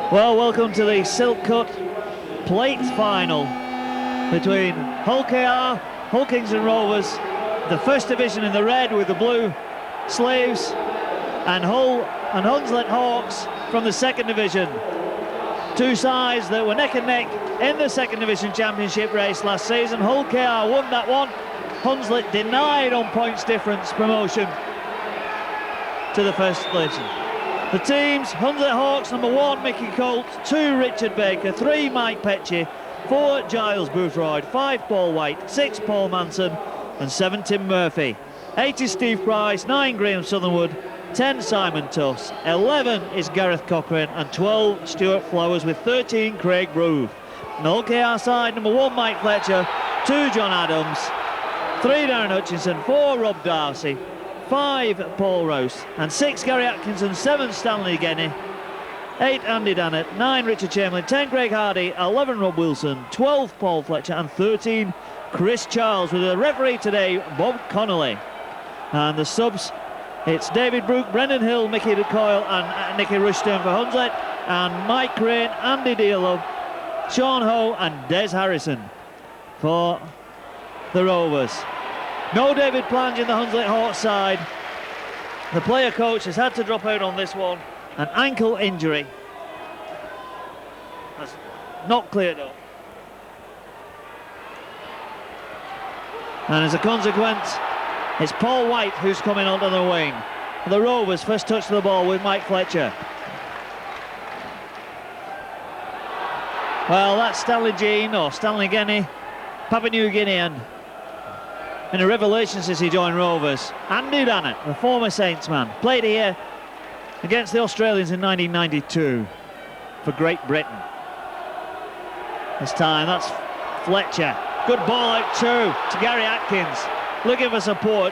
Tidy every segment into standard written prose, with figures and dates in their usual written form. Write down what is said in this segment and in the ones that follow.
Well, welcome to the Silk Cut Plate Final between Hull KR, Hull Kingston Rovers, the first division in the red with the blue sleeves, and Hull and Hunslet Hawks from the second division. Two sides that were neck and neck in the second division championship race last season. Hull KR won that one. Hunslet denied on points difference promotion to the first division. The teams: Hunslet Hawks, number 1 Mickey Colt, 2 Richard Baker, 3 Mike Petchey, 4 Giles Boothroyd, 5 Paul White, 6 Paul Manson and 7 Tim Murphy. 8 is Steve Price, 9 Graham Southernwood, 10 Simon Tuss, 11 is Gareth Cochrane and 12 Stuart Flowers with 13 Craig Broove. On the Hull KR side, number 1 Mike Fletcher, 2 John Adams, 3 Darren Hutchinson, 4 Rob Darcy, 5 Paul Rouse and 6 Gary Atkinson, 7 Stanley Genny, 8 Andy Dannett, 9 Richard Chamberlain, 10 Greg Hardy, 11 Rob Wilson, 12 Paul Fletcher and 13 Chris Charles, with a referee today, Bob Connolly. And the subs, it's David Brooke, Brendan Hill, Mickey DeCoyle and Nicky Rushton for Hunslet, and Mike Crane, Andy Dearlove, Sean Ho and Des Harrison for the Rovers. No David Plange in the Hunslet Hawks side. The player coach has had to drop out on this one. An ankle injury. That's not cleared up. And as a consequence, it's Paul White who's coming onto the wing. The Rovers first touch the ball with Mike Fletcher. Well, that's Stanley Jean, or Stanley Genny, Papua New Guinean. In a revelation since he joined Rovers. Andy Dannett, the former Saints man, played here against the Australians in 1992 for Great Britain. This time, that's Fletcher. Good ball out too to Gary Atkins, looking for support.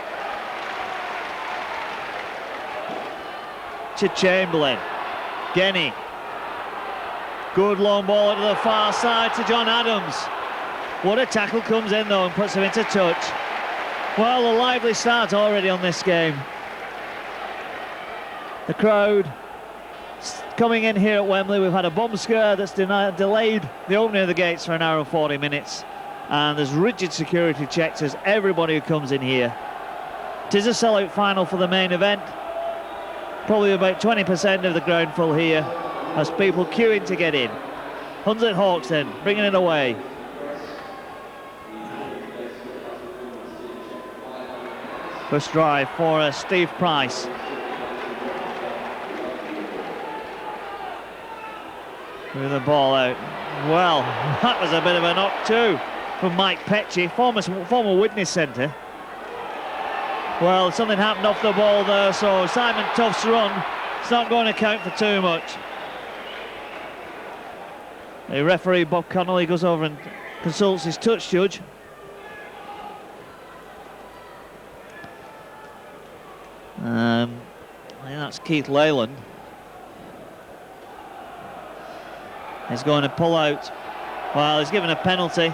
To Chamberlain. Genny. Good long ball out to the far side to John Adams. What a tackle comes in though and puts him into touch. Well, a lively start already on this game. The crowd coming in here at Wembley. We've had a bomb scare that's delayed the opening of the gates for an hour and 40 minutes. And there's rigid security checks as everybody who comes in here. It is a sellout final for the main event. Probably about 20% of the ground full here as people queuing to get in. Hunslet Hawks then, bringing it away. First drive for Steve Price. With the ball out. Well, that was a bit of a knock too from Mike Petchey, former witness centre. Well, something happened off the ball there, so Simon Tuff's run, it's not going to count for too much. The referee, Bob Connolly, goes over and consults his touch judge. I think that's Keith Leyland. He's going to pull out. Well, he's given a penalty.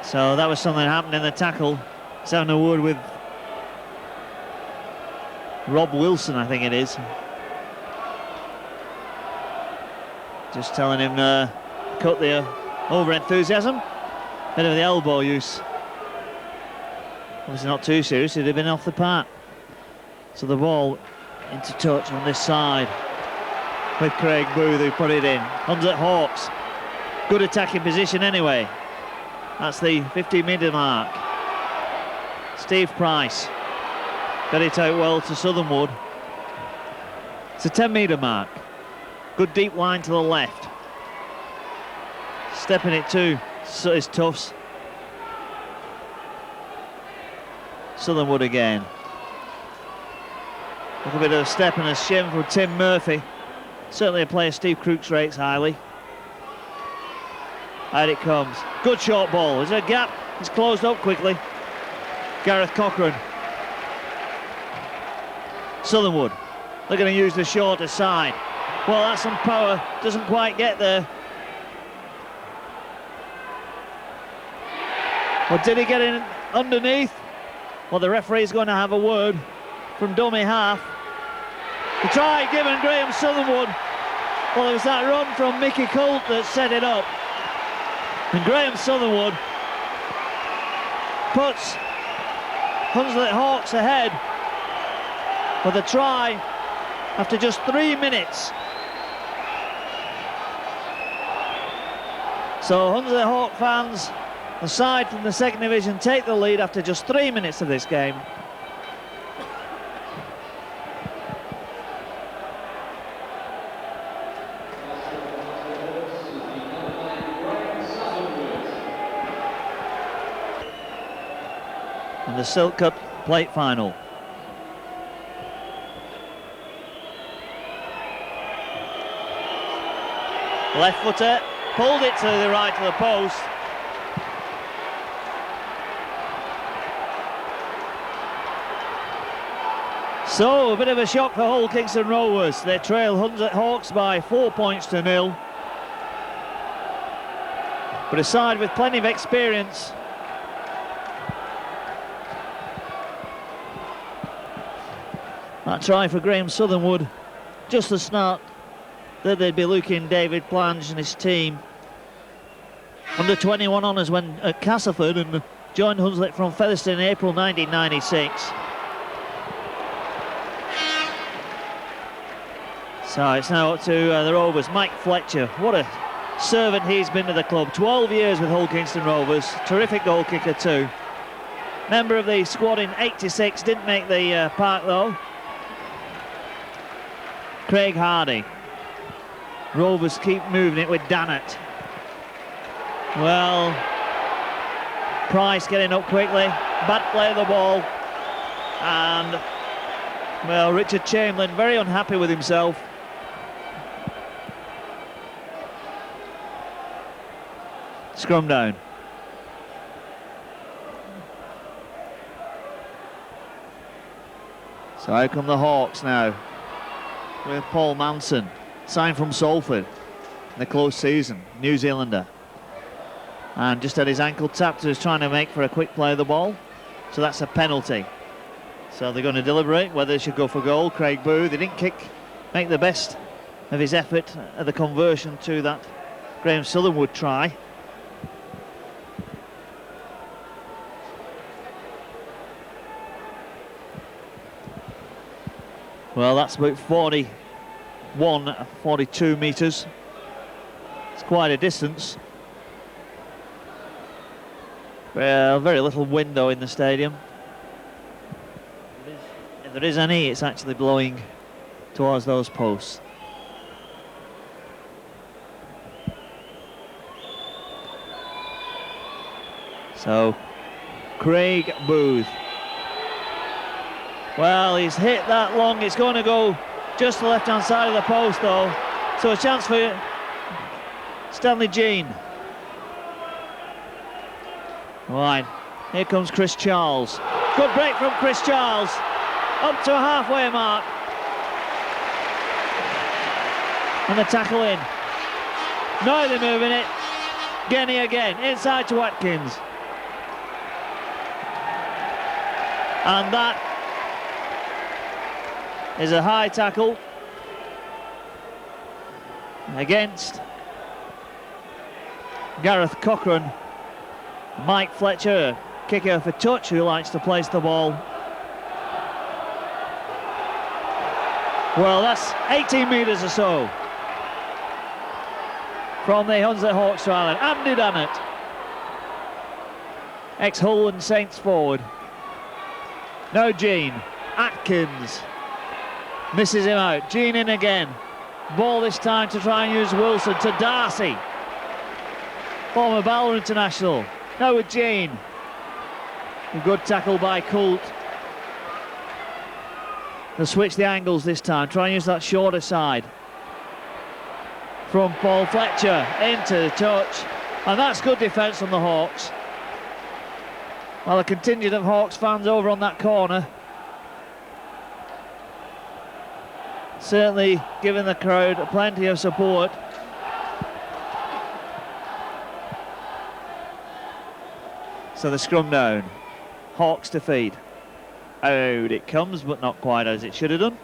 So that was something that happened in the tackle. He's having a word with Rob Wilson, I think it is. Just telling him cut the over-enthusiasm. Bit of the elbow use. Obviously not too serious, it'd have been off the part. So the ball into touch on this side with Craig Booth, who put it in. Hunslet Hawks, good attacking position anyway. That's the 50-metre mark. Steve Price got it out well to Southernwood. It's a 10-metre mark. Good deep line to the left. Stepping it to is Tuffs. Southernwood again. A little bit of a step and a shim from Tim Murphy. Certainly a player Steve Crooks rates highly. Out it comes. Good short ball. There's a gap. It's closed up quickly. Gareth Cochrane. Southernwood. They're going to use the shorter side. Well, that's some power. Doesn't quite get there. But did he get in underneath? Well, the referee's going to have a word from dummy half. The try given Graham Southernwood. Well, it was that run from Mickey Colt that set it up. And Graham Southernwood puts Hunslet Hawks ahead with a try after just 3 minutes. So Hunslet Hawk fans, aside from the second division, take the lead after just 3 minutes of this game. And the Silk Cup plate final. Left footer, pulled it to the right of the post. So, a bit of a shock for Hull Kingston Rovers. They trail Hunslet Hawks by 4 points to 0. But a side with plenty of experience. That try for Graham Southernwood, just the start that they'd be looking David Plange and his team. Under 21 honours when at Castleford and joined Hunslet from Featherstone in April 1996. So it's now up to the Rovers. Mike Fletcher, what a servant he's been to the club. 12 years with Hull Kingston Rovers, terrific goal kicker too. Member of the squad in 86, didn't make the park though. Craig Hardy. Rovers keep moving it with Dannett. Well, Price getting up quickly. Bad play of the ball. And, well, Richard Chamberlain very unhappy with himself. Scrum down. So out come the Hawks now with Paul Manson, signed from Salford in the close season, New Zealander. And just had his ankle tapped, was trying to make for a quick play of the ball. So that's a penalty. So they're going to deliberate whether they should go for goal. Craig Booth, they didn't make the best of his effort at the conversion to that Graham Southernwood try. Well, that's about 42 metres. It's quite a distance. Well, very little window in the stadium. If there is any, it's actually blowing towards those posts. So, Craig Booth. Well, he's hit that long. It's going to go just the left-hand side of the post, though. So a chance for Stanley Jean. Right, here comes Chris Charles. Good break from Chris Charles. Up to a halfway mark. And the tackle in. Now they're moving it. Genny again, inside to Watkins. And that is a high tackle against Gareth Cochran. Mike Fletcher, kicker for touch, who likes to place the ball. Well, that's 18 metres or so from the Hunslet Hawks to Ireland. Andy Dannett, ex-Hull and Saints forward. Now Jean, Atkins, misses him out. Jean in again. Ball this time to try and use Wilson to Darcy, former Bowler international. Now with Jean. A good tackle by Colt. They'll switch the angles this time. Try and use that shorter side. From Paul Fletcher into the touch. And that's good defence from the Hawks. Well, a contingent of Hawks fans over on that corner. Certainly giving the crowd plenty of support. So the scrum down. Hawks to feed. Out it comes, but not quite as it should have done.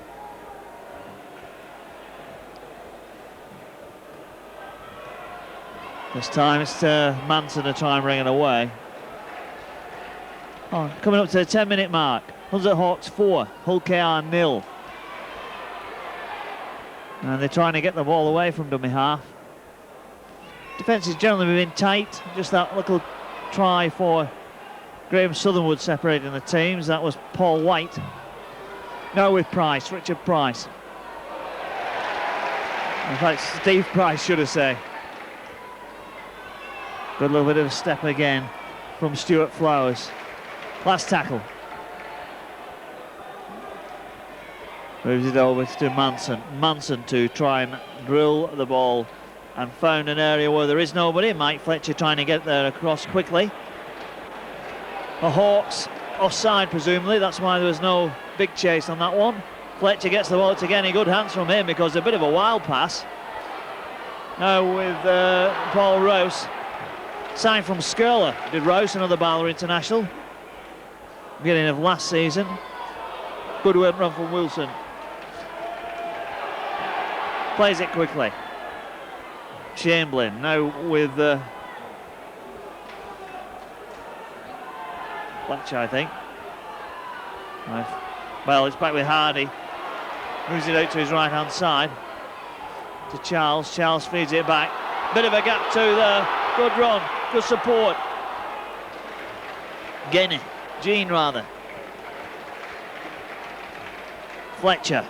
This time it's Manson to try and bring it away. Oh, coming up to the 10-minute mark. Hunslet Hawks 4, Hull KR 0. And they're trying to get the ball away from dummy half. Defence has generally been tight. Just that little try for Graham Southernwood separating the teams. That was Paul White. Now with Price, Richard Price. In fact, Steve Price, should I say. Good little bit of a step again from Stuart Flowers. Last tackle. Moves it over to Manson. Manson to try and drill the ball, and found an area where there is nobody. Mike Fletcher trying to get there across quickly. The Hawks offside, presumably. That's why there was no big chase on that one. Fletcher gets the ball. It's again a good hands from him, because a bit of a wild pass. Now with Paul Rouse. Signed from Skirler, did Rouse, another Barlow international. Beginning of last season. Good work run from Wilson. Plays it quickly. Chamberlain now with Fletcher, I think. Well, it's back with Hardy. Moves it out to his right hand side. To Charles. Charles feeds it back. Bit of a gap too there. Good run. Good support. Gene rather. Fletcher.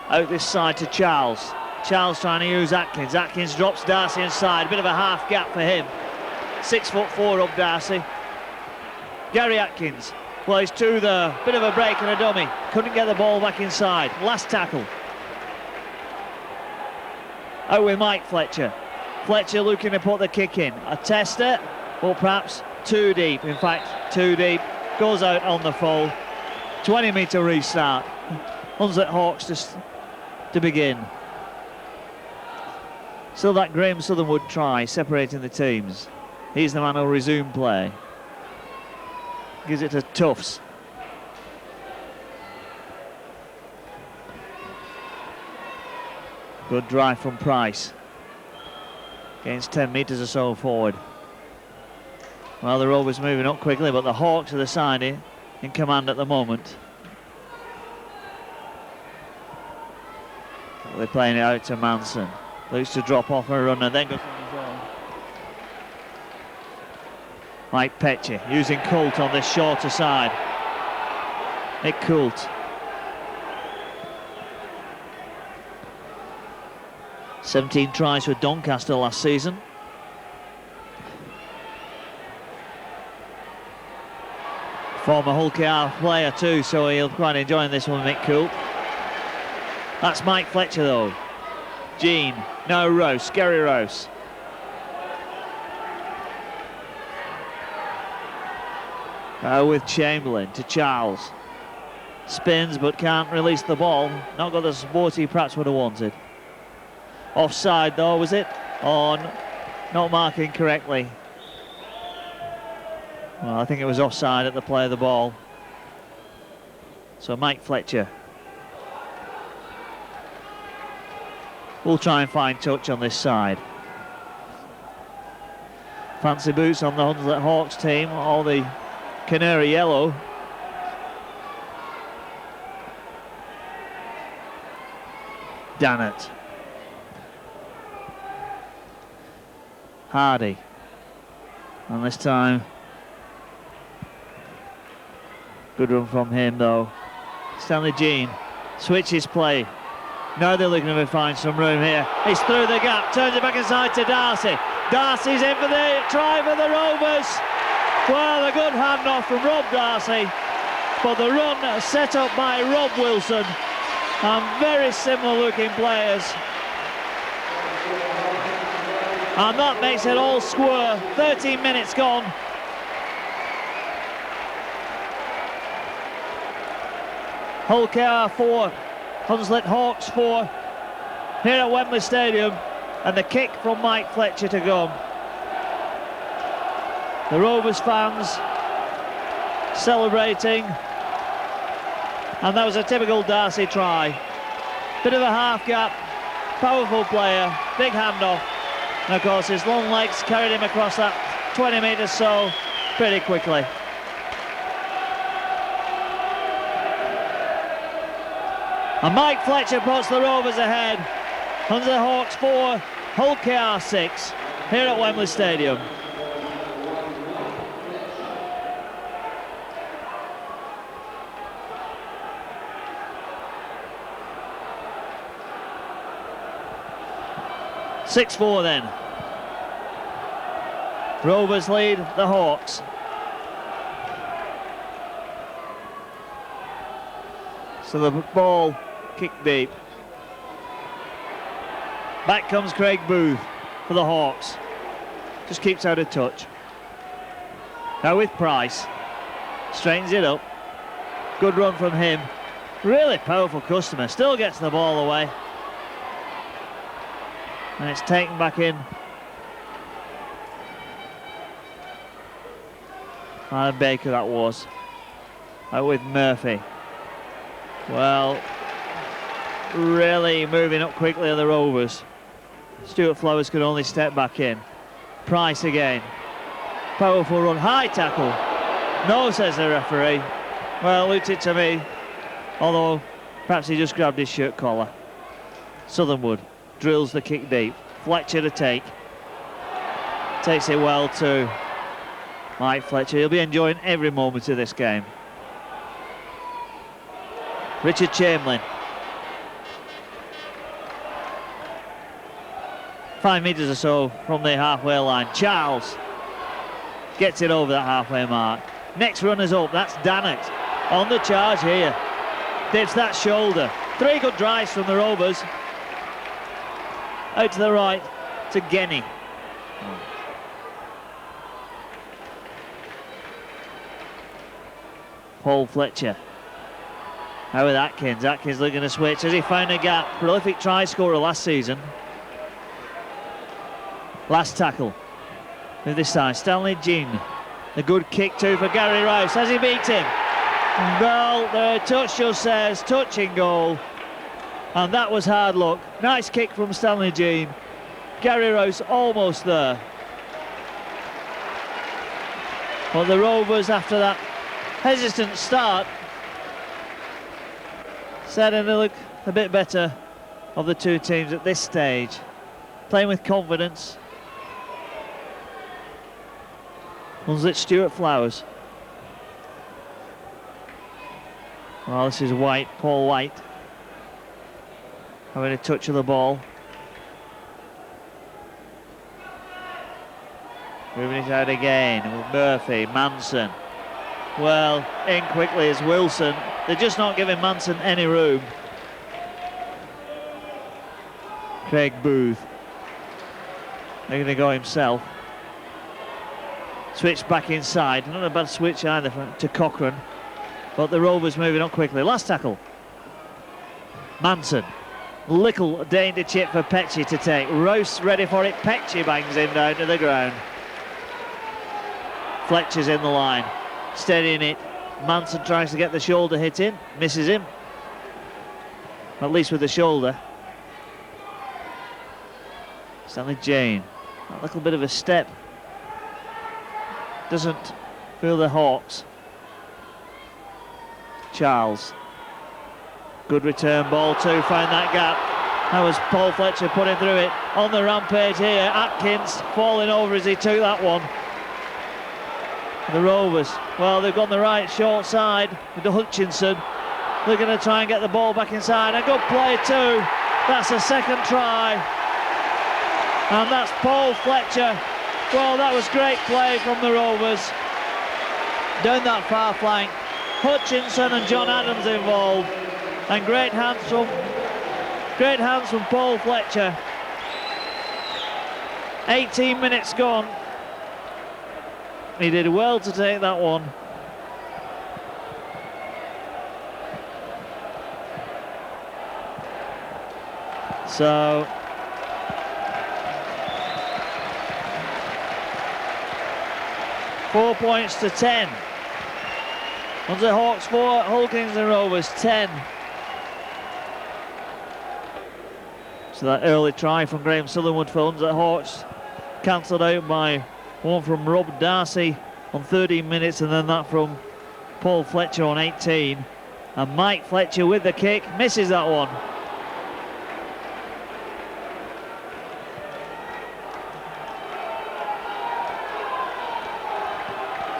Out this side to Charles. Charles trying to use Atkins. Atkins drops Darcy inside. Bit of a half gap for him. 6'4" up Darcy. Gary Atkins plays two there. Bit of a break and a dummy. Couldn't get the ball back inside. Last tackle. Out with Mike Fletcher. Fletcher looking to put the kick in. A tester, or perhaps too deep. In fact, too deep. Goes out on the full. 20-metre restart. Hunslet Hawks just to begin. Still that Graham Southernwood try, separating the teams. He's the man who'll resume play. Gives it to Tufts. Good drive from Price. Against 10 metres or so forward. Well, the Rovers moving up quickly, but the Hawks are the side in command at the moment. They're playing it out to Manson. Looks to drop off a runner, then goes on his own. Mike Petchy using Coult on this shorter side. Nick Coult. "17 tries for Doncaster last season. Former Hull KR player too, so he'll quite enjoy this one, Nick Coult. That's Mike Fletcher though. Gene, no Rouse, Gary Rouse. With Chamberlain to Charles. Spins but can't release the ball. Not got the support he perhaps would have wanted. Offside though, was it? On not marking correctly. Well, I think it was offside at the play of the ball. So Mike Fletcher will try and find touch on this side. Fancy boots on the Hunslet Hawks team, all the canary yellow. Dannett. Hardy. And this time, good run from him though. Stanley Jean switches play. Now they're looking to find some room here. He's through the gap, turns it back inside to Darcy. Darcy's in for the try for the Rovers. Well, a good handoff from Rob Darcy. But the run set up by Rob Wilson. And very similar looking players. And that makes it all square. 13 minutes gone. Hull KR 4, Hunslet Hawks 4 here at Wembley Stadium, and the kick from Mike Fletcher to go. The Rovers fans celebrating, and that was a typical Darcy try. Bit of a half gap, powerful player, big handoff, And of course his long legs carried him across that 20 metres so pretty quickly. And Mike Fletcher puts the Rovers ahead. Hunslet Hawks 4, Hull KR 6 here at Wembley Stadium. (6-4) then. Rovers lead the Hawks. So the ball kicked deep. Back comes Craig Booth for the Hawks. Just keeps out of touch. Now with Price. Straightens it up. Good run from him. Really powerful customer. Still gets the ball away. And it's taken back in. Alan Baker that was. Out with Murphy. Well, really moving up quickly are the Rovers. Stuart Flowers could only step back in. Price again. Powerful run, high tackle. No, says the referee. Well, looked it to me. Although, perhaps he just grabbed his shirt collar. Southernwood drills the kick deep. Fletcher to take. Takes it well too. Mike Fletcher, he'll be enjoying every moment of this game. Richard Chamberlain. 5 metres or so from the halfway line. Charles gets it over that halfway mark. Next runner's up, that's Dannett. On the charge here. Dips that shoulder. 3 good drives from the Rovers. Out to the right to Genny. Paul Fletcher. Now with Atkins. Atkins looking to switch. Has he found a gap? Prolific try scorer last season. Last tackle. With this time, Stanley Jean. A good kick too for Gary Rouse. Has he beat him? Well, the touch just says touching goal. And that was hard luck. Nice kick from Stanley Jean. Gary Rouse almost there. Well, the Rovers, after that hesitant start, starting to look a bit better of the two teams at this stage. Playing with confidence. Hunslet Stuart Flowers. Well, this is White, Paul White. Having a touch of the ball. Moving it out again with Murphy, Manson. Well, in quickly is Wilson. They're just not giving Manson any room. Craig Booth. They're going to go himself. Switch back inside. Not a bad switch either to Cochrane. But the Rovers moving on quickly. Last tackle. Manson. Little danger chip for Pecci to take. Rouse ready for it. Pecci bangs him down to the ground. Fletcher's in the line. Steadying it. Manson tries to get the shoulder hit in. Misses him. At least with the shoulder. Stanley Jane. A little bit of a step. Doesn't feel the Hawks. Charles. Good return ball too, found that gap. That was Paul Fletcher putting through it. On the rampage here, Atkins falling over as he took that one. The Rovers, well, they've gone the right short side with the Hutchinson. They're going to try and get the ball back inside. A good play too. That's a second try. And that's Paul Fletcher. Well, that was great play from the Rovers. Down that far flank. Hutchinson and John Adams involved. And great hands from Paul Fletcher. 18 minutes gone. He did well to take that one. So, four points to 10. Hunslet Hawks 4, Hull Kings and Rovers 10. So that early try from Graham Southernwood for Hunslet Hawks cancelled out by one from Rob Darcy on 13 minutes, and then that from Paul Fletcher on 18. And Mike Fletcher with the kick, misses that one.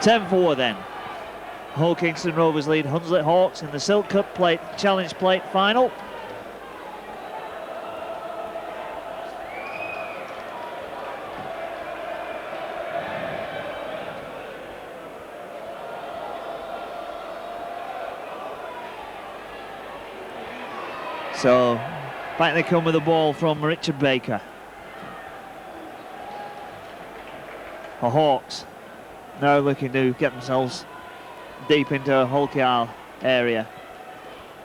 (10-4) then. Hull Kingston Rovers lead Hunslet Hawks in the Silk Cup Plate Challenge Plate final. So back they come with the ball from Richard Baker. The Hawks now looking to get themselves deep into Hull KR area.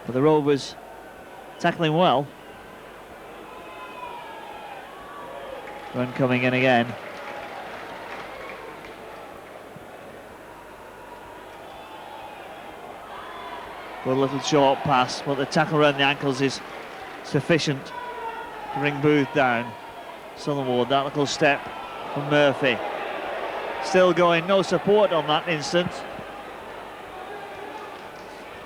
But the Rovers tackling well. Run coming in again. Good little short pass, but the tackle around the ankles is sufficient to bring Booth down. Sutherland, that little step from Murphy. Still going, no support on that instant.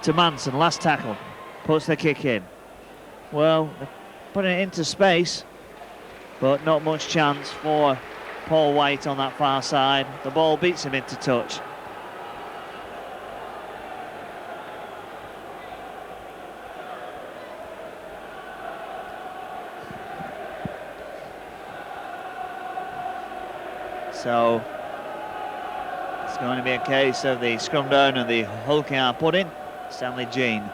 To Manson, last tackle, puts the kick in. Well, putting it into space, but not much chance for Paul White on that far side. The ball beats him into touch. So it's going to be a case of the scrum down and the Hull KR put in. Stanley Jean.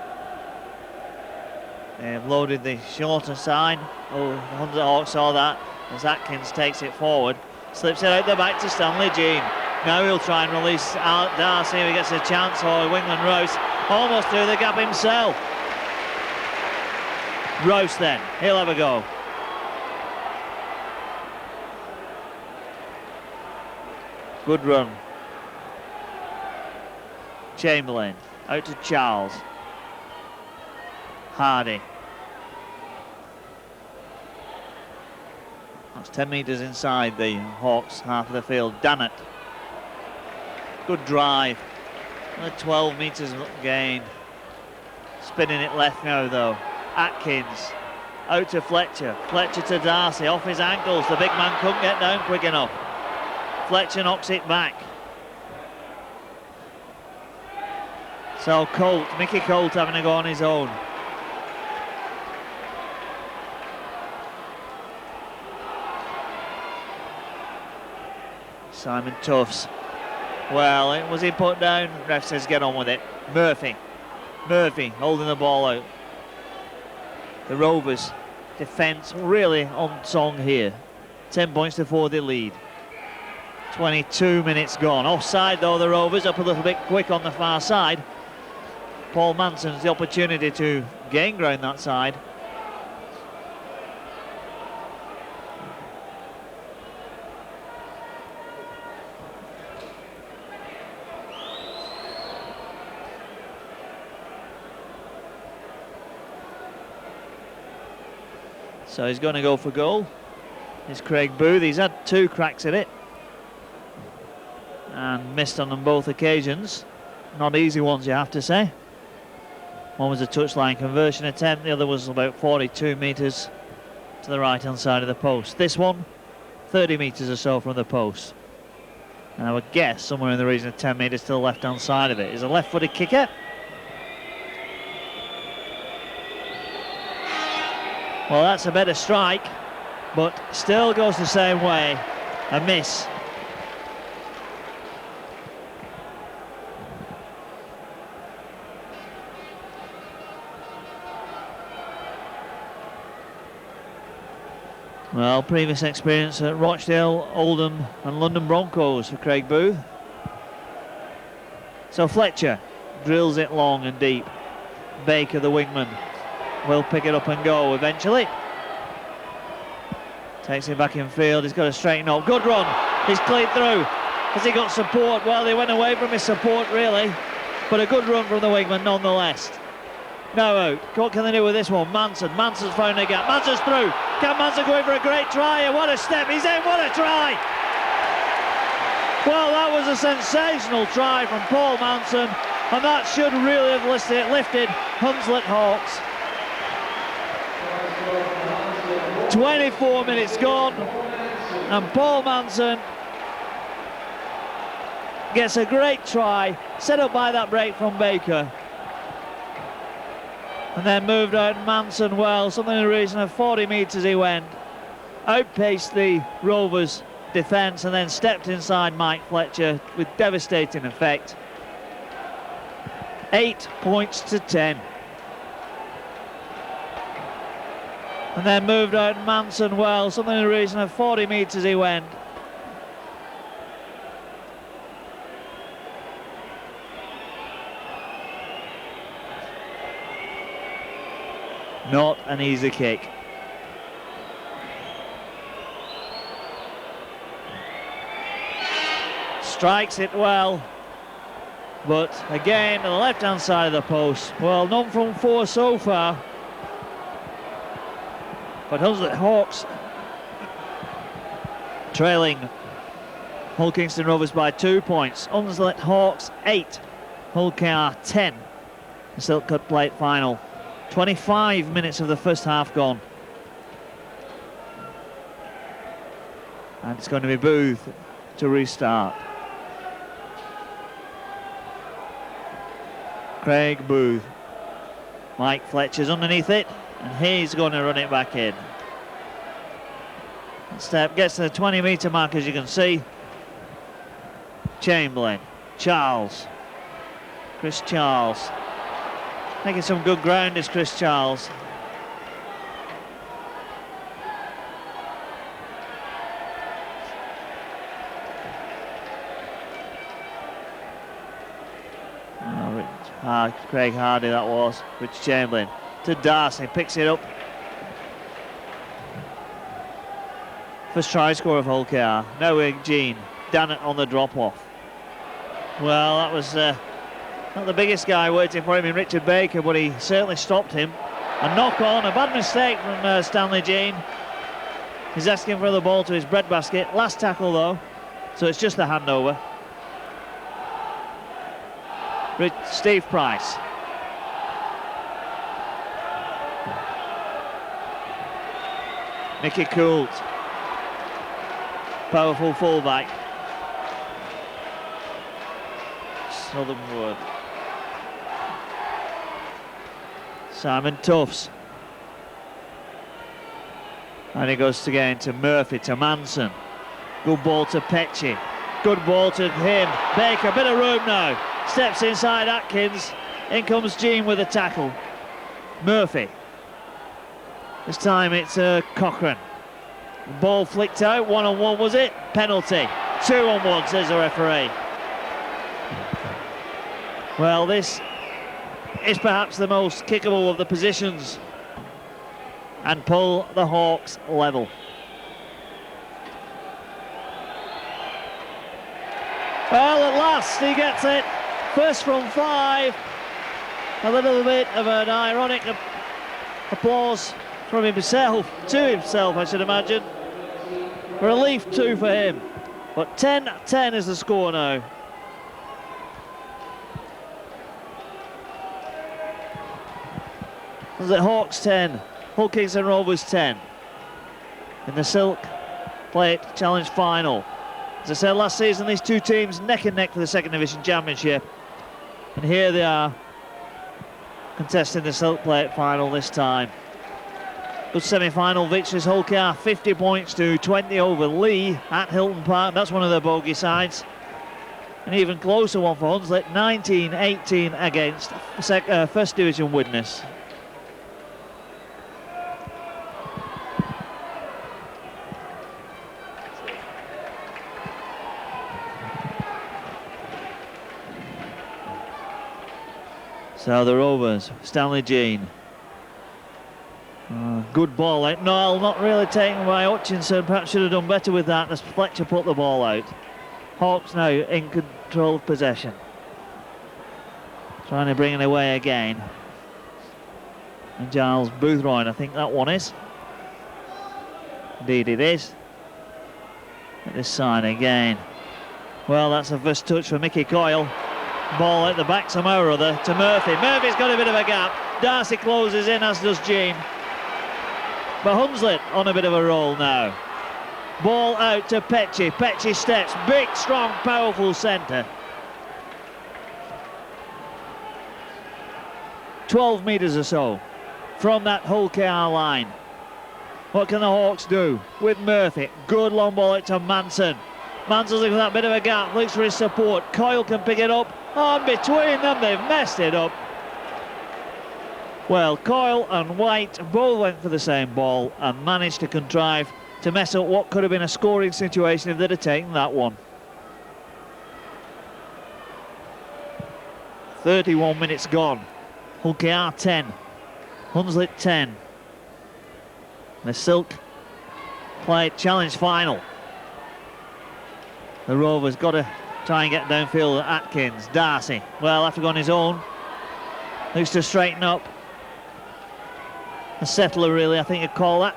They've loaded the shorter side. Oh, the Hunslet Hawks saw that as Atkins takes it forward. Slips it out the back to Stanley Jean. Now he'll try and release out Darcy if he gets a chance, or Wingland Rouse almost through the gap himself. Rouse then, he'll have a go. Good run. Chamberlain, out to Charles. Hardy. That's 10 metres inside the Hawks half of the field. Dannett. Good drive. Another 12 metres gained. Spinning it left now though. Atkins. Out to Fletcher. Fletcher to Darcy. Off his ankles. The big man couldn't get down quick enough. Fletcher knocks it back. So Colt, Mickey Colt having a go on his own. Simon Tufts. Well, was he put down? Ref says get on with it. Murphy holding the ball out. The Rovers defence really on song here. 10 points to 4 they lead. 22 minutes gone. Offside though, the Rovers up a little bit quick on the far side. Paul Manson's the opportunity to gain ground that side. So he's going to go for goal. It's Craig Booth. He's had 2 cracks at it and missed on them both occasions. Not easy ones, you have to say. One was a touchline conversion attempt, the other was about 42 metres to the right hand side of the post. This one 30 metres or so from the post, and I would guess somewhere in the region of 10 metres to the left hand side of it. Is a left footed kicker. Well, that's a better strike, but still goes the same way. A miss. Well, previous experience at Rochdale, Oldham and London Broncos for Craig Booth. So Fletcher drills it long and deep. Baker, the wingman, will pick it up and go eventually. Takes it back in field, he's got to straighten up. Good run, he's cleared through. Has he got support? Well, he went away from his support really, but a good run from the wingman nonetheless. Now out. What can they do with this one? Manson's found a gap. Manson's through. Can Manson go in for a great try? And what a step. He's in. What a try. Well, that was a sensational try from Paul Manson, and that should really have lifted Hunslet Hawks. 24 minutes gone, and Paul Manson gets a great try, set up by that break from Baker. And then moved out Manson well, something in the region of 40 metres he went. Outpaced the Rovers' defence and then stepped inside Mike Fletcher with devastating effect. 8 points to 10. And then moved out Manson well, something in the region of 40 metres he went. Not an easy kick. Strikes it well, but again to the left hand side of the post. Well, none from 4 so far, but Hunslet Hawks trailing Hull Kingston Rovers by 2 points. Hunslet Hawks 8, Hull KR 10. The Silk Cut Plate final. 25 minutes of the first half gone. And it's going to be Booth to restart. Craig Booth. Mike Fletcher's underneath it, and he's going to run it back in. Step gets to the 20-metre mark, as you can see. Chamberlain, Charles, Chris Charles. Making some good ground is Chris Charles. Craig Hardy that was. Rich Chamberlain to Darcy, picks it up. First try score of Hull KR. Now Gene, Dannett on the drop off. Well, that was not the biggest guy waiting for him in Richard Baker, but he certainly stopped him. A knock on, a bad mistake from Stanley Jean. He's asking for the ball to his breadbasket. Last tackle though, so it's just the handover. Steve Price. Mickey Coult. Powerful fullback. Southern Wood. Simon Tufts. And he goes again to Murphy, to Manson. Good ball to Petchy. Good ball to him. Baker, bit of room now. Steps inside Atkins. In comes Jean with a tackle. Murphy. This time it's Cochrane. Ball flicked out. 1-on-1 was it? Penalty. 2-on-1 says the referee. Well, this is perhaps the most kickable of the positions, and pull the Hawks level. Well, at last he gets it. First from 5. A little bit of an ironic applause from himself, to himself, I should imagine. Relief too for him. But 10-10 is the score now. The Hawks 10, Hull Kingston Rovers 10 in the Silk Plate Challenge final. As I said last season, these two teams neck and neck for the second division championship, and here they are contesting the Silk Plate final this time. Good semi-final victories. Hull KR 50 points to 20 over Lee at Hilton Park. That's one of their bogey sides. An even closer one for Hunslet, 19-18 against first division Widnes. So the Rovers, Stanley Jean. Good ball out. Noel not really taken by Hutchinson. Perhaps should have done better with that as Fletcher put the ball out. Hawks now in control of possession. Trying to bring it away again. And Giles Boothroyd, I think that one is. Indeed it is. At this side again. Well, that's a first touch for Mickey Coyle. Ball at the back somehow or other to Murphy. Murphy's got a bit of a gap. Darcy closes in, as does Jean. But Hunslet on a bit of a roll now. Ball out to Pecci. Pecci steps. Big, strong, powerful centre. 12 metres or so from that Hull KR line. What can the Hawks do with Murphy? Good long ball out to Manson. Manson's looking for that bit of a gap, looks for his support. Coyle can pick it up. Oh, and between them, they've messed it up. Well, Coyle and White both went for the same ball and managed to contrive to mess up what could have been a scoring situation if they'd have taken that one. 31 minutes gone. Hull KR 10, Hunslet 10. The Silk play challenge final. The Rovers got to try and get downfield at Atkins. Darcy, well, after going his own, looks to straighten up. A settler, really, I think you'd call that.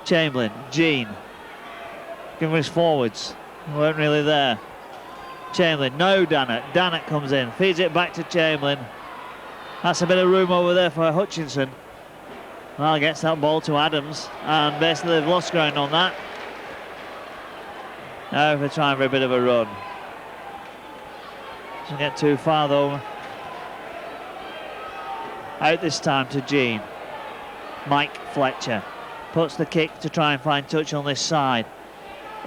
Chamberlain, Jean, giving his forwards, weren't really there. Chamberlain, no Dannett. Dannett comes in, feeds it back to Chamberlain. That's a bit of room over there for Hutchinson. Well, gets that ball to Adams, and basically they've lost ground on that. Now they're trying for a bit of a run. Doesn't get too far though. Out this time to Jean. Mike Fletcher puts the kick to try and find touch on this side.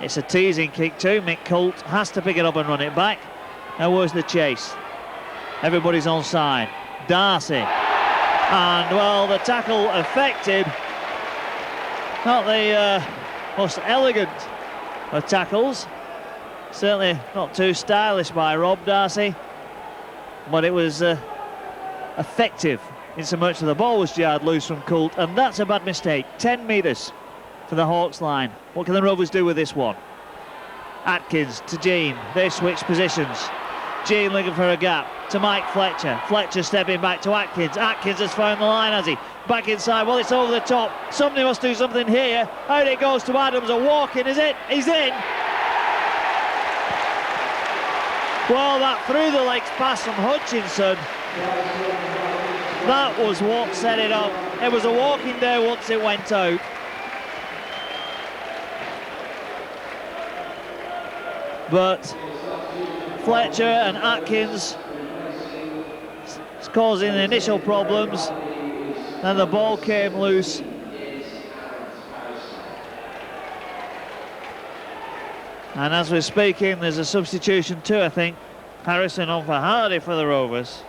It's a teasing kick too. Mick Colt has to pick it up and run it back. Now where's the chase? Everybody's on side. Darcy. And well, the tackle effected. Not the most elegant of tackles. Certainly not too stylish by Rob Darcy. But it was effective in so much that the ball was jarred loose from Colt, and that's a bad mistake. 10 metres for the Hawks line. What can the Rovers do with this one? Atkins to Jean. They switch positions. Jean looking for a gap to Mike Fletcher. Fletcher stepping back to Atkins. Atkins has found the line, has he? Back inside. Well, it's over the top. Somebody must do something here. Out it goes to Adams. A walk in, is it? He's in. Well, that through the legs pass from Hutchinson. That was what set it up. It was a walking there once it went out. But Fletcher and Atkins is causing the initial problems, and the ball came loose. And as we're speaking, there's a substitution too, I think. Harrison on for Hardy for the Rovers.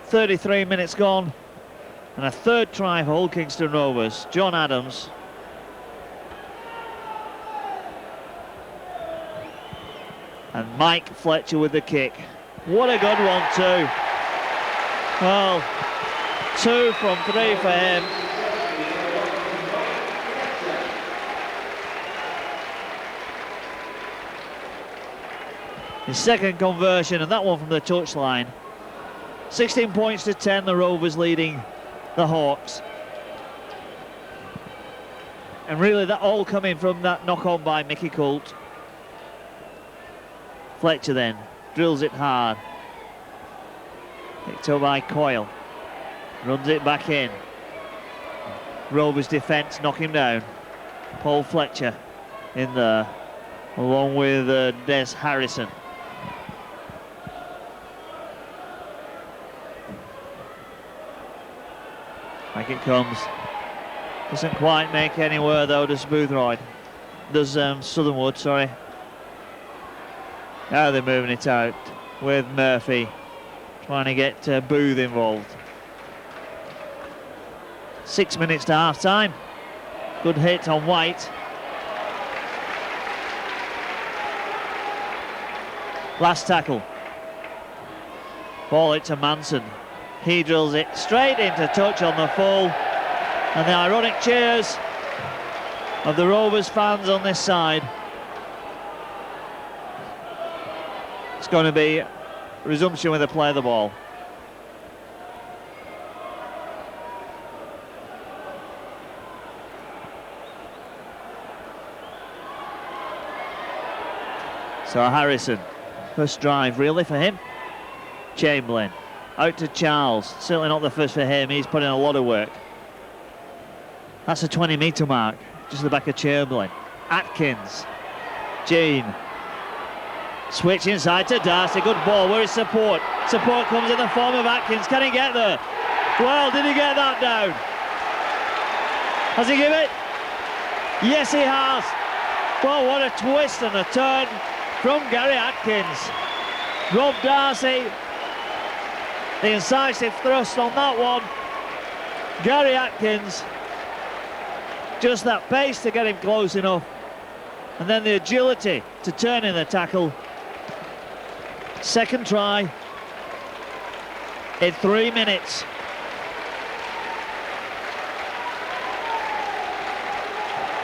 33 minutes gone, and a third try for Hull Kingston Rovers. John Adams. And Mike Fletcher with the kick. What a good one too. Well, 2 from 3 for him. His second conversion, and that one from the touchline. 16 points to 10, the Rovers leading the Hawks. And really that all coming from that knock-on by Mickey Colt. Fletcher then drills it hard. Picked up by Coyle. Runs it back in. Rovers defence knock him down. Paul Fletcher in there, along with Des Harrison. Back it comes. Doesn't quite make anywhere though, does Boothroyd. Does Southernwood, sorry. Now they're moving it out with Murphy trying to get Booth involved. 6 minutes to half time. Good hit on White. Last tackle. Ball it to Manson. He drills it straight into touch on the full. And the ironic cheers of the Rovers fans on this side. It's going to be resumption with the play of the ball. So Harrison, first drive really for him. Chamberlain, out to Charles, certainly not the first for him, he's put in a lot of work. That's a 20-metre mark, just the back of Chamberlain. Atkins, Jean, switch inside to Darcy, good ball, where is support? Support comes in the form of Atkins, can he get there? Well, did he get that down? Has he given it? Yes, he has. Well, what a twist and a turn from Gary Atkins. Rob Darcy, the incisive thrust on that one. Gary Atkins, just that pace to get him close enough, and then the agility to turn in the tackle. Second try in 3 minutes.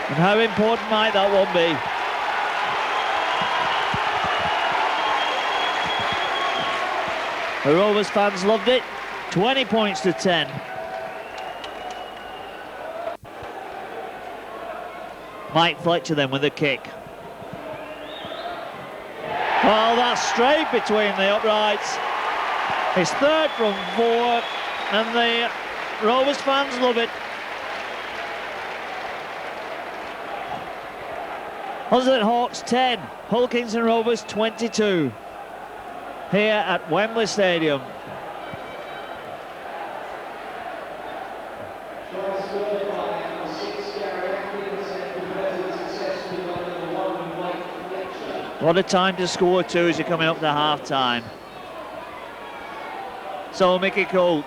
And how important might that one be? The Rovers fans loved it. 20 points to 10. Mike Fletcher then with a kick. Oh, that's straight between the uprights. His third from 4, and the Rovers fans love it. Hunslet Hawks 10, Hull Kings and Rovers 22. Here at Wembley Stadium. What a time to score too as you're coming up to half-time. So Mickey Colt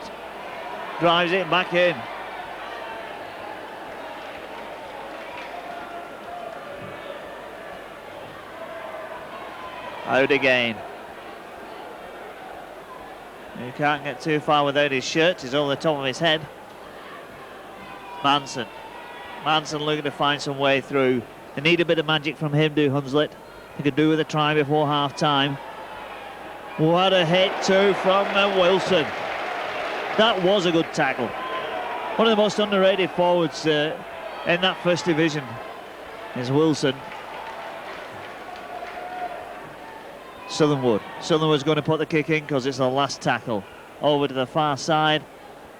drives it back in. Out again. He can't get too far without his shirt, he's over the top of his head. Manson looking to find some way through. They need a bit of magic from him, do Hunslet. He could do with a try before half-time. What a hit too from Wilson. That was a good tackle. One of the most underrated forwards in that first division is Wilson. Southernwood's going to put the kick in because it's the last tackle. Over to the far side,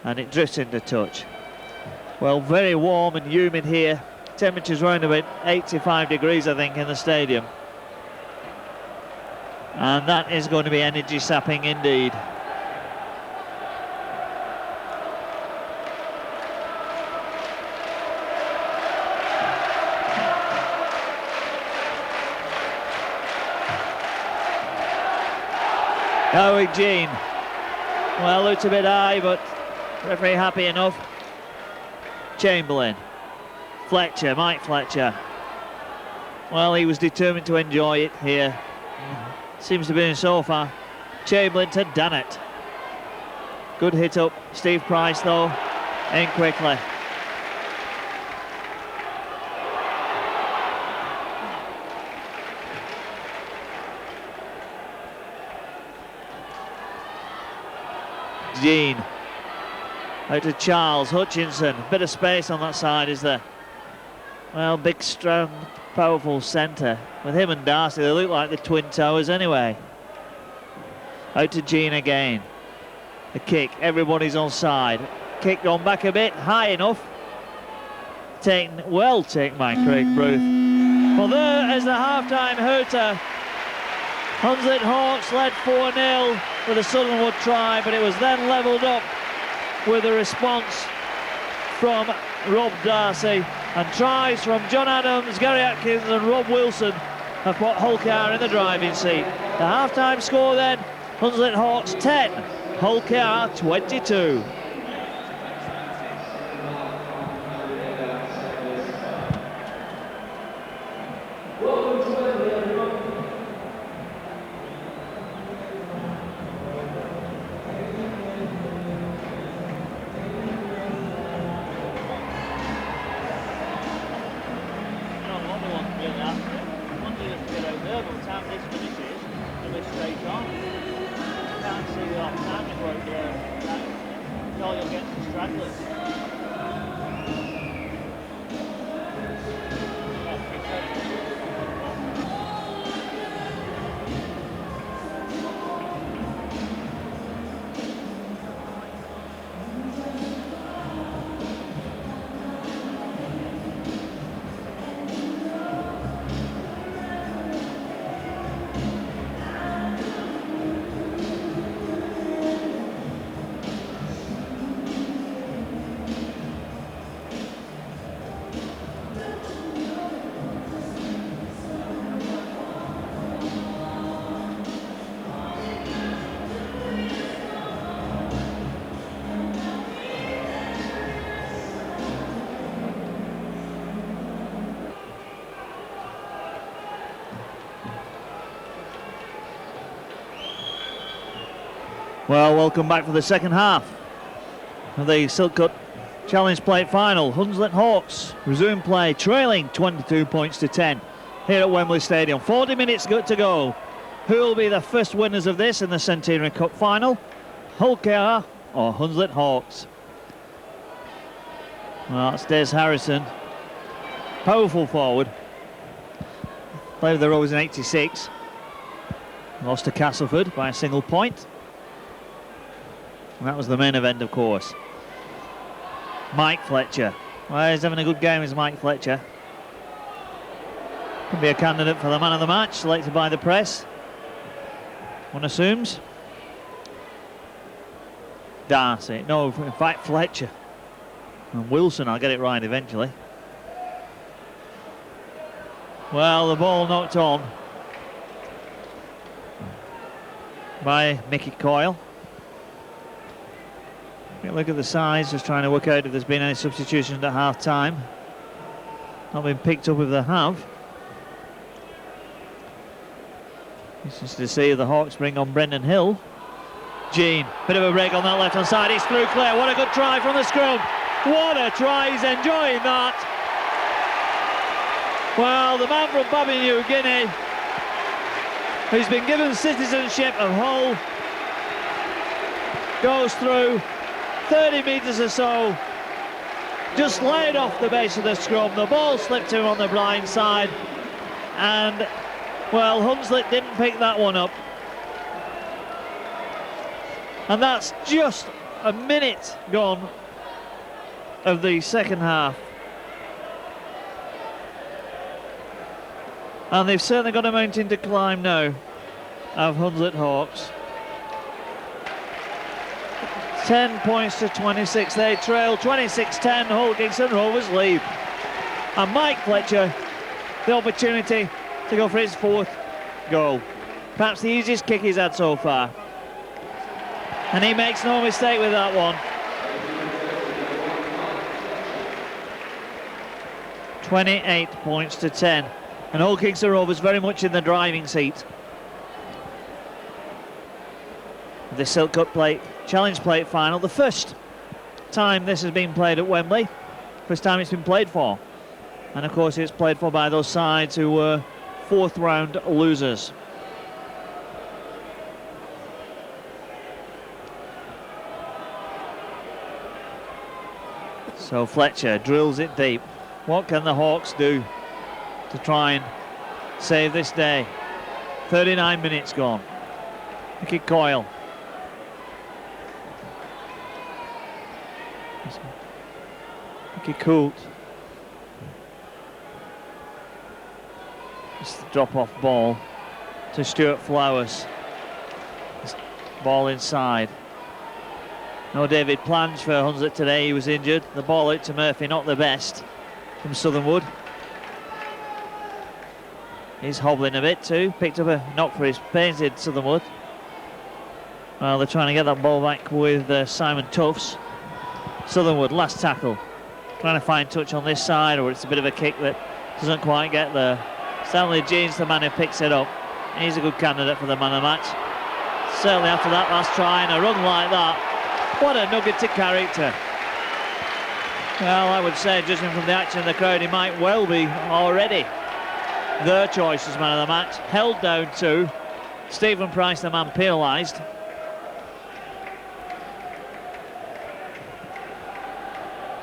and it drifts into touch. Well, very warm and humid here. Temperatures around about 85 degrees, I think, in the stadium. And that is going to be energy sapping indeed. Howie Jean, well, looked a bit high, but referee happy enough. Chamberlain, Fletcher, Mike Fletcher. Well, he was determined to enjoy it here. Seems to be in so far. Chamberlain to Dannett. Good hit up. Steve Price, though, in quickly. Jean out to Charles Hutchinson. Bit of space on that side, is there? Well, big, strong, powerful centre. With him and Darcy, they look like the Twin Towers anyway. Out to Jean again. The kick, everybody's on side. Kick gone back a bit, high enough. Taken by Craig Bruce. Well, there is the half-time hooter. Hunslet Hawks led 4-0 with a Southernwood try, but it was then levelled up with a response from Rob Darcy, and tries from John Adams, Gary Atkins and Rob Wilson have put Hull KR in the driving seat. The half-time score then, Hunslet Hawks 10, Hull KR 22. Well, welcome back for the second half of the Silk Challenge Plate final. Hunslet Hawks resume play, trailing 22 points to 10 here at Wembley Stadium. 40 minutes good to go. Who will be the first winners of this in the Centenary Cup final? Hull KR or Hunslet Hawks? Well, it's Des Harrison, powerful forward. Played with the Rovers in '86. Lost to Castleford by a single point. And that was the main event, of course. Mike Fletcher. Well, he's having a good game, is Mike Fletcher. Could be a candidate for the man of the match, selected by the press. One assumes. Darcy. No, in fact, Fletcher. And Wilson, I'll get it right eventually. Well, the ball knocked on by Mickey Coyle. Look at the sides, just trying to work out if there's been any substitutions at half time. Not been picked up if they have. It's just to see if the Hawks bring on Brendan Hill. Jean, bit of a break on that left hand side, it's through clear. What a good try from the scrum. What a try, he's enjoying that. Well, the man from Papua New Guinea, who's been given citizenship of Hull, goes through 30 metres or so, just laid off the base of the scrum. The ball slipped to him on the blind side, and well, Hunslet didn't pick that one up. And that's just a minute gone of the second half. And they've certainly got a mountain to climb now of Hunslet Hawks. 10 points to 26, they trail 26-10, Hull Kingston Rovers lead. And Mike Fletcher, the opportunity to go for his fourth goal. Perhaps the easiest kick he's had so far. And he makes no mistake with that one. 28 points to 10. And Hull Kingston Rovers very much in the driving seat. The Silk Cup Challenge Plate final, the first time this has been played at Wembley, first time it's been played for, and of course it's played for by those sides who were fourth round losers. So Fletcher drills it deep. What can the Hawks do to try and save this day? 39 minutes gone. Mickey Coyle. Mickey Coult. Just the drop-off ball to Stuart Flowers. Ball inside. No David Plange for Hunslet today, he was injured. The ball out to Murphy, not the best from Southernwood. He's hobbling a bit too. Picked up a knock for his pains in Southernwood. Well, they're trying to get that ball back with Simon Tufts. Southernwood, last tackle. Trying to find touch on this side, or it's a bit of a kick that doesn't quite get there. Stanley Jean's the man who picks it up. He's a good candidate for the man of the match. Certainly after that last try and a run like that. What a nugget of character. Well, I would say, judging from the action in the crowd, he might well be already their choice as man of the match. Held down to Stephen Price, the man penalised.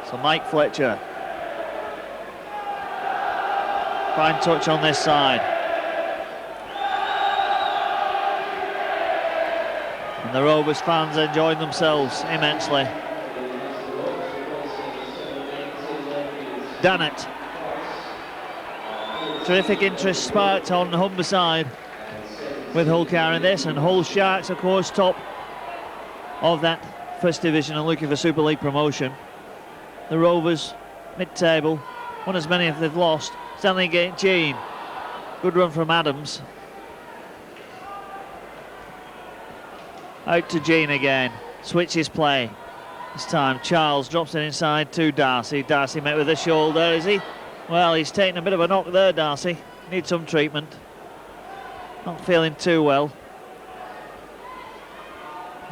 So Mike Fletcher. Fine touch on this side. And the Rovers fans enjoying themselves immensely. Dannett. Terrific interest sparked on Humberside with Hull KR in this, and Hull Sharks, of course, top of that first division and looking for Super League promotion. The Rovers, mid-table, won as many as they've lost. Stanley Jean, good run from Adams. Out to Jean again, switches play. This time Charles drops it inside to Darcy. Darcy met with the shoulder, is he? Well, he's taken a bit of a knock there, Darcy. Needs some treatment. Not feeling too well.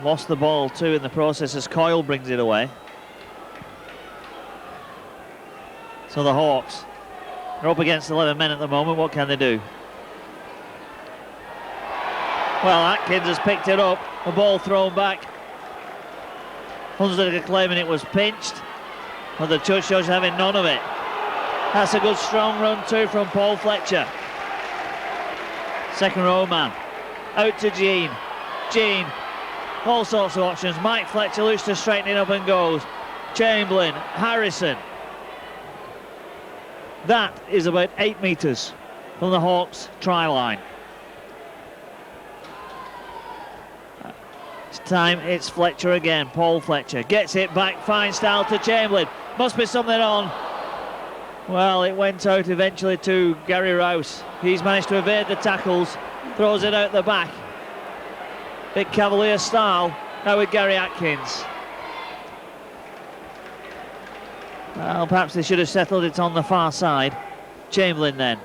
Lost the ball too in the process as Coyle brings it away. So the Hawks are up against 11 men at the moment. What can they do? Well, Atkins has picked it up. The ball thrown back. Hunslet claiming it was pinched, but the judge shows having none of it. That's a good strong run too from Paul Fletcher. Second row man. Out to Jean. Jean. All sorts of options. Mike Fletcher looks to straighten it up and goes. Chamberlain. Harrison. That is about 8 metres from the Hawks try line. This time it's Fletcher again. Paul Fletcher gets it back, fine style to Chamberlain. Must be something on. Well, it went out eventually to Gary Rouse. He's managed to evade the tackles, throws it out the back. Big Cavalier style, now with Gary Atkins. Well, perhaps they should have settled it on the far side. Chamberlain then.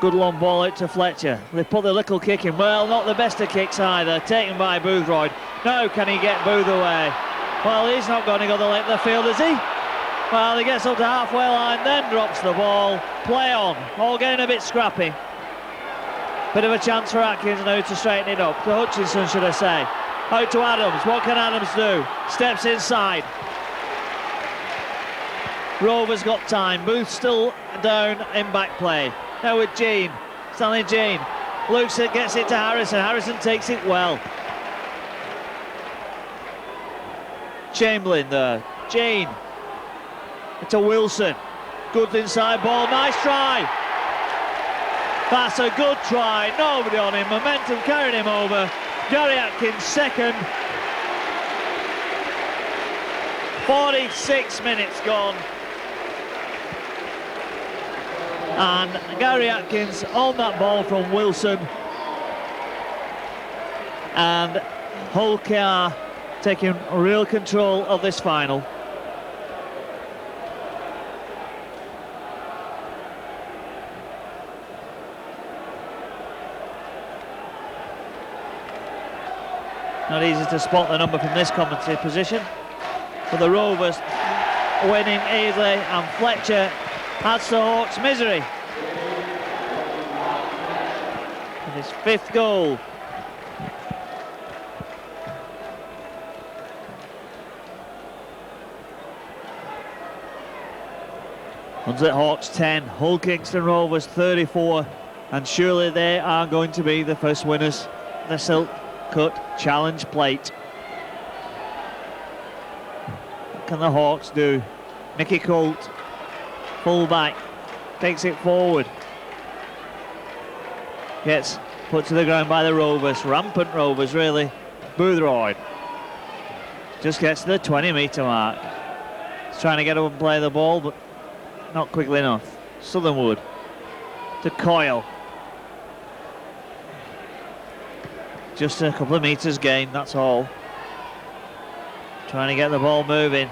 Good long ball out to Fletcher. They put the little kick in. Well, not the best of kicks either. Taken by Boothroyd. Now can he get Booth away? Well, he's not going to go the length of the field, is he? Well, he gets up to halfway line, then drops the ball. Play on. All getting a bit scrappy. Bit of a chance for Atkins now to straighten it up. To Hutchinson, should I say. Out to Adams. What can Adams do? Steps inside. Rovers got time. Booth still down in back play. Now with Jean. Stanley Jean. Lukes it, gets it to Harrison. Harrison takes it well. Chamberlain there. Jean. To Wilson. Good inside ball. Nice try. That's a good try. Nobody on him. Momentum carried him over. Gary Atkins second. 46 minutes gone. And Gary Atkins on that ball from Wilson. And Hull KR taking real control of this final. Not easy to spot the number from this commentary position. But the Rovers winning easily, and Fletcher adds to Hawks' misery. And his 5th goal. Hunslet Hawks 10, Hull Kingston Rovers 34, and surely they are going to be the first winners. The Silk Cut Challenge Plate. What can the Hawks do? Mickey Colt, full back, takes it forward. Gets put to the ground by the Rovers, rampant Rovers really. Boothroyd just gets to the 20-metre mark. He's trying to get up and play the ball, but not quickly enough. Southernwood to Coyle. Just a couple of metres gain, that's all. Trying to get the ball moving.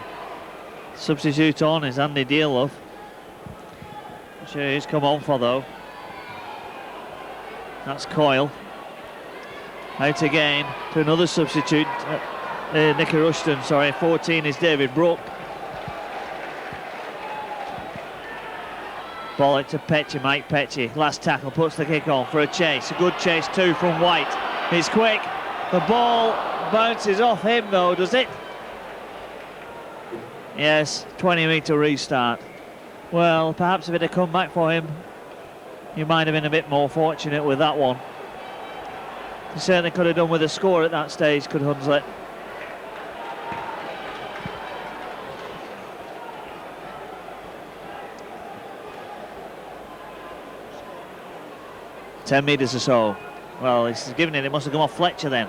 Substitute on is Andy Dearlove. Not sure who's come on for though. That's Coyle. Out again to another substitute. Nicky Rushton, sorry. 14 is David Brooke. Ball out to Petchy, Mike Petchy. Last tackle, puts the kick on for a chase. A good chase too from White. He's quick. The ball bounces off him though, does it? Yes, 20-metre restart. Well, perhaps if it had come back for him, he might have been a bit more fortunate with that one. He certainly could have done with a score at that stage, could Hunslet. Ten metres or so. Well, he's given it must have come off Fletcher then.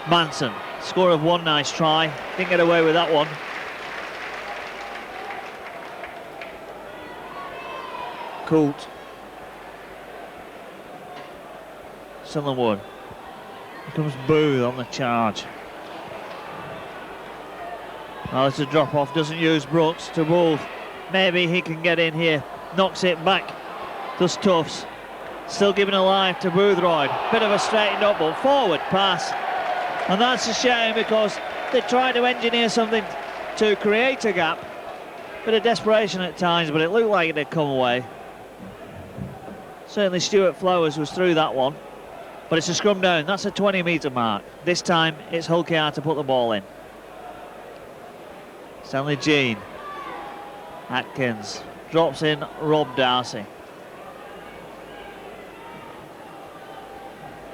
Manson, score of one, nice try. Didn't get away with that one. Coult. Southernwood. Here comes Booth on the charge. Well, it's a drop off, doesn't use Brooks to Wolf. Maybe he can get in here. Knocks it back. Does Tufts. Still giving a life to Boothroyd. Bit of a straightened up but forward pass. And that's a shame because they tried to engineer something to create a gap. Bit of desperation at times, but it looked like it had come away. Certainly Stuart Flowers was through that one. But it's a scrum down. That's a 20-metre mark. This time it's Hull KR to put the ball in. Stanley Jean. Atkins drops in Rob Darcy.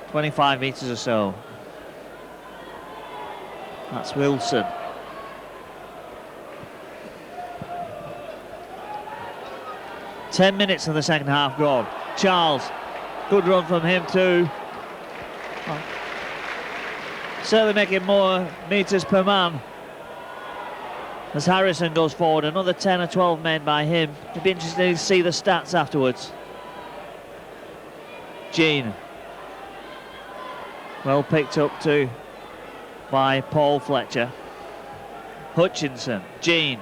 25 metres or so. That's Wilson. Ten minutes of the second half gone. Charles, good run from him too. Oh. Certainly making more metres per man. As Harrison goes forward, another 10 or 12 men by him. It'd be interesting to see the stats afterwards. Jean. Well picked up too by Paul Fletcher. Hutchinson, Jean.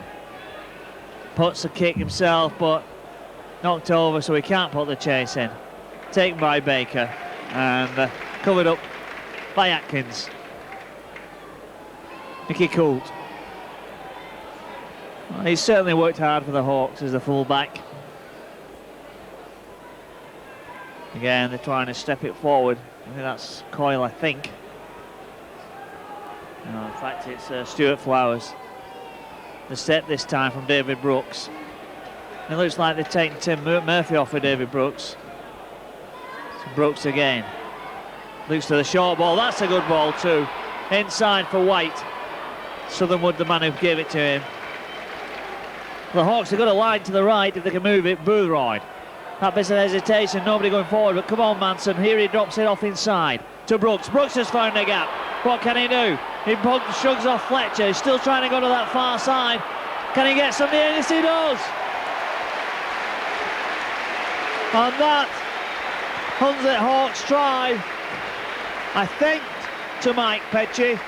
Puts the kick himself, but knocked over, so he can't put the chase in. Taken by Baker and covered up by Atkins. Mickey Coult. Well, he's certainly worked hard for the Hawks as the full-back. Again, they're trying to step it forward. I think that's Coyle, I think. No, in fact, it's Stuart Flowers. The step this time from David Brooks. It looks like they're taking Tim Murphy off for David Brooks. So Brooks again. Looks to the short ball. That's a good ball too. Inside for White. Southernwood, the man who gave it to him. The Hawks have got a line to the right if they can move it. Boothroyd. That bit of hesitation, nobody going forward, but come on Manson, here he drops it off inside to Brooks. Brooks has found a gap. What can he do? He shrugs off Fletcher. He's still trying to go to that far side. Can he get something in? Yes, he does. And that Hunslet Hawks try, I think, to Mike Petchey.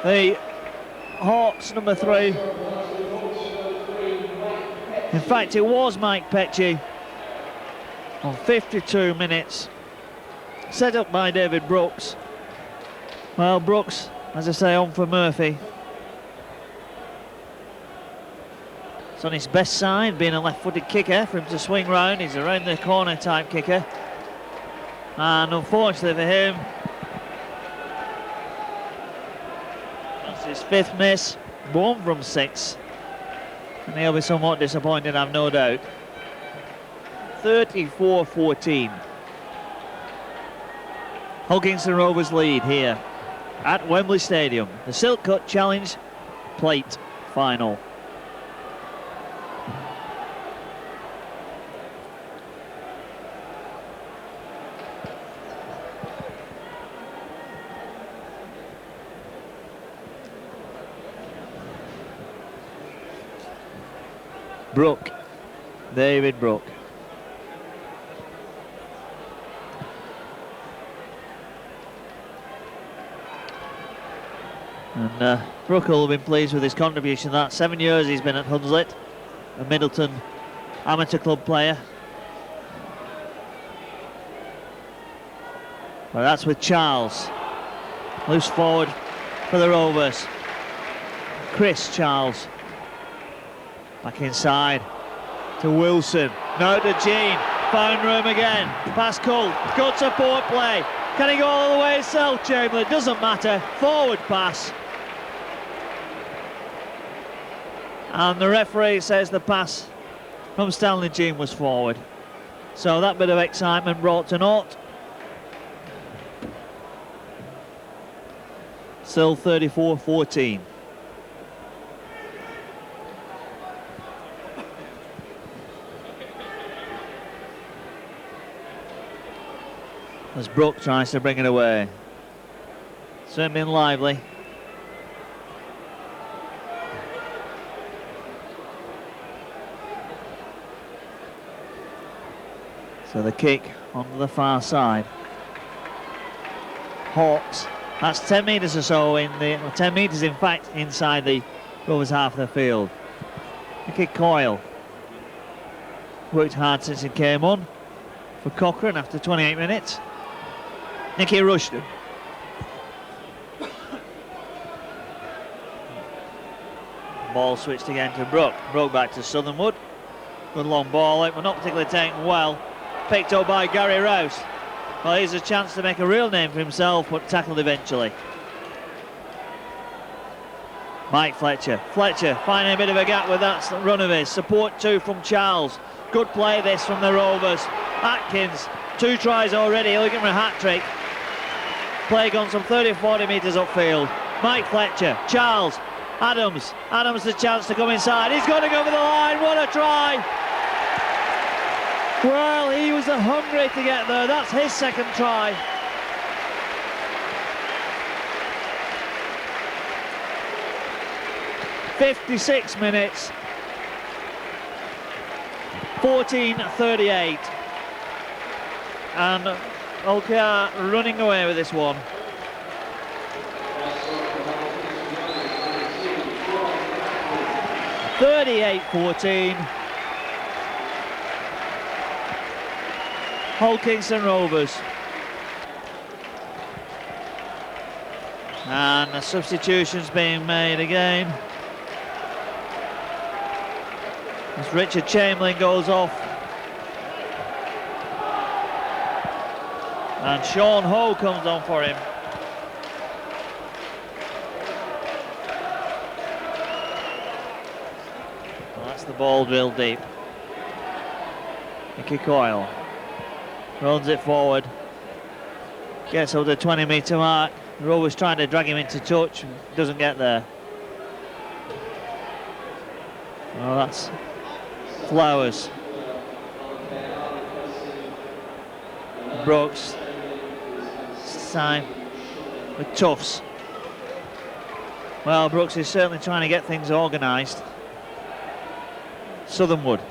The Hawks number 3. In fact, it was Mike Petchey on 52 minutes. Set up by David Brooks. Well, Brooks, as I say, on for Murphy. It's on his best side, being a left-footed kicker for him to swing round. He's a round the corner type kicker. And unfortunately for him, that's his 5th miss, 1 from 6. And he'll be somewhat disappointed, I've no doubt. 34-14. Hull Kingston Rovers lead here at Wembley Stadium. The Silk Cut Challenge Plate Final. Brooke, David Brooke. And Brooke will have been pleased with his contribution. That 7 years he's been at Hunslet, a Middleton amateur club player. Well, that's with Charles. Loose forward for the Rovers. Chris Charles. Back inside to Wilson. Now to Jean. Found room again. Past Colt. Good support play. Can he go all the way himself, Chamberlain? Doesn't matter. Forward pass. And the referee says the pass from Stanley Jean was forward. So that bit of excitement brought to naught. Still 34-14. As Brooke tries to bring it away. Certainly been lively. So the kick on the far side. Hawks. That's 10 metres or so in the 10 metres in fact inside the Rovers half of the field. The kick Coyle. worked hard since he came on for Cochrane after 28 minutes. Nicky Rushton. Ball switched again to Brook. Brook back to Southernwood. Good long ball out, but not particularly taken well. Picked up by Gary Rouse. Well, here's a chance to make a real name for himself, but tackled eventually. Mike Fletcher. Fletcher finding a bit of a gap with that run of his. Support two from Charles. Good play this from the Rovers. Atkins, 2 tries already, looking for a hat-trick. Play gone some 30-40 metres upfield. Mike Fletcher, Charles, Adams. Adams the chance to come inside. He's got to go over the line. What a try! Well, he was hungry to get there. That's his second try. "56 minutes, 14:38, and OKR running away with this one. "38-14. Hull Kingston Rovers." And the substitutions being made again. As Richard Chamberlain goes off. And Sean Ho comes on for him. Well, that's the ball drilled deep. Mickey Coyle runs it forward. Gets over the 20-metre mark. Rovers trying to drag him into touch. Doesn't get there. Well, that's Flowers. Brooks. Time with Tufts. Well, Brooks is certainly trying to get things organised. Southernwood.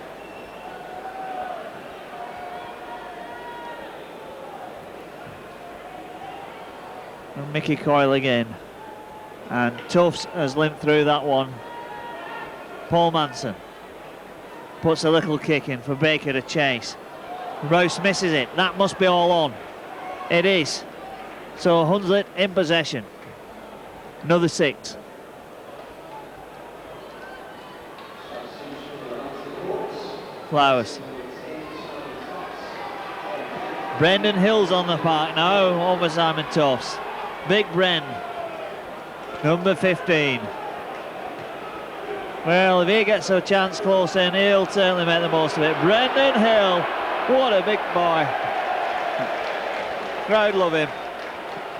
And Mickey Coyle again. And Tufts has limped through that one. Paul Manson puts a little kick in for Baker to chase. Rouse misses it. That must be all on. It is. So Hunslet in possession. Another 6. Flowers. Brendan Hill's on the park now over Simon Tufts. Big Bren, number 15. Well, if he gets a chance close in, he'll certainly make the most of it. Brendan Hill, what a big boy. Crowd love him.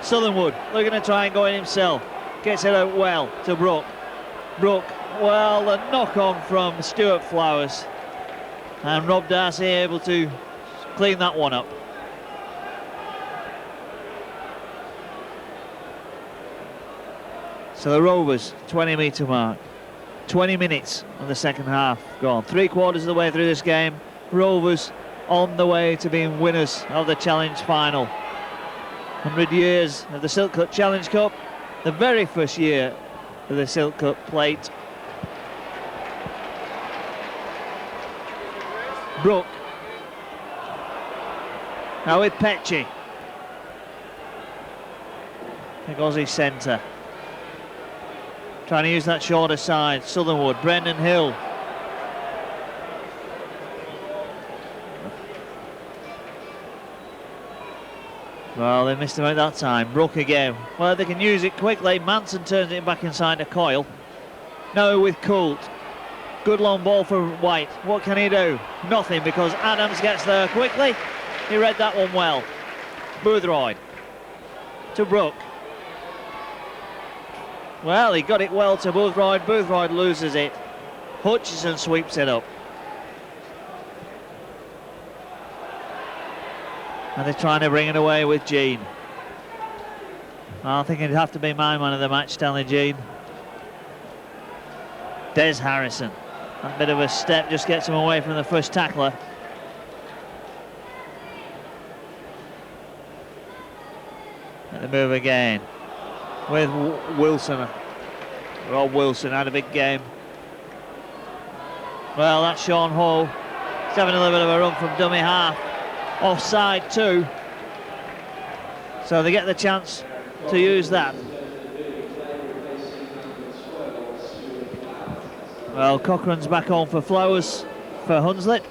Southernwood looking to try and go in himself. Gets it out well to Brook. Brook, well, the knock on from Stuart Flowers. And Rob Darcy able to clean that one up. So the Rovers, 20-metre mark. 20 minutes of the second half gone. 3/4 of the way through this game. Rovers on the way to being winners of the Challenge final. 100 years of the Silk Cut Challenge Cup. The very first year of the Silk Cut plate. Brook. Now with Petchy. There goes his centre. Trying to use that shorter side. Southernwood, Brendan Hill. Well, they missed him out that time. Brook again. Well, they can use it quickly. Manson turns it back inside to Coyle. Now with Coult. Good long ball for White. What can he do? Nothing, because Adams gets there quickly. He read that one well. Boothroyd to Brook. Well, he got it well to Boothroyd. Boothroyd loses it. Hutchison sweeps it up. And they're trying to bring it away with Jean. Well, I think it'd have to be my man of the match, Stanley Jean. Des Harrison. That bit of a step just gets him away from the first tackler. At the move again. With Wilson. Rob Wilson had a big game. Well, that's Sean Hall He's having a little bit of a run from dummy half. Offside too. So they get the chance to use that. Well, Cochrane's back on for Flowers for Hunslet.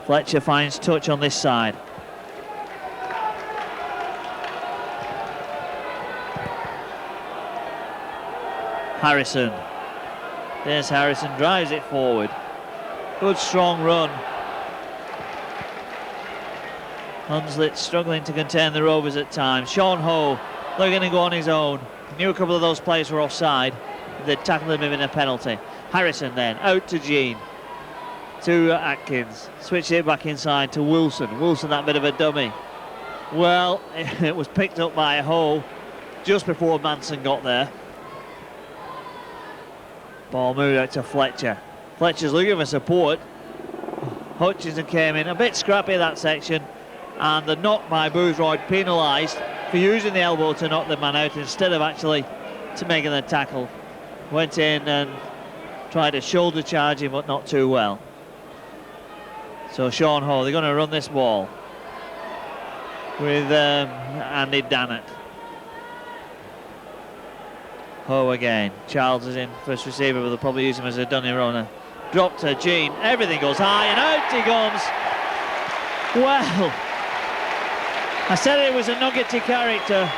Fletcher finds touch on this side. Harrison. There's Harrison, drives it forward. Good strong run. Hunslet struggling to contain the Rovers at times. Sean Ho, they're going to go on his own. Knew a couple of those players were offside. They'd tackled him in a penalty. Harrison then, out to Jean. To Atkins. Switch it back inside to Wilson. Wilson, that bit of a dummy. Well, it was picked up by Ho just before Manson got there. Ball moved out to Fletcher. Fletcher's looking for support. Hutchinson came in, a bit scrappy that section, and the knock by Boothroyd penalised for using the elbow to knock the man out instead of actually to making the tackle. Went in and tried to shoulder charge him, but not too well. So Sean Ho, they're going to run this ball with Andy Dannett. Ho again. Charles is in first receiver, but they'll probably use him as a dummy runner. Drop to Jean. Everything goes high, and out he comes. Well, I said it was a nuggety character.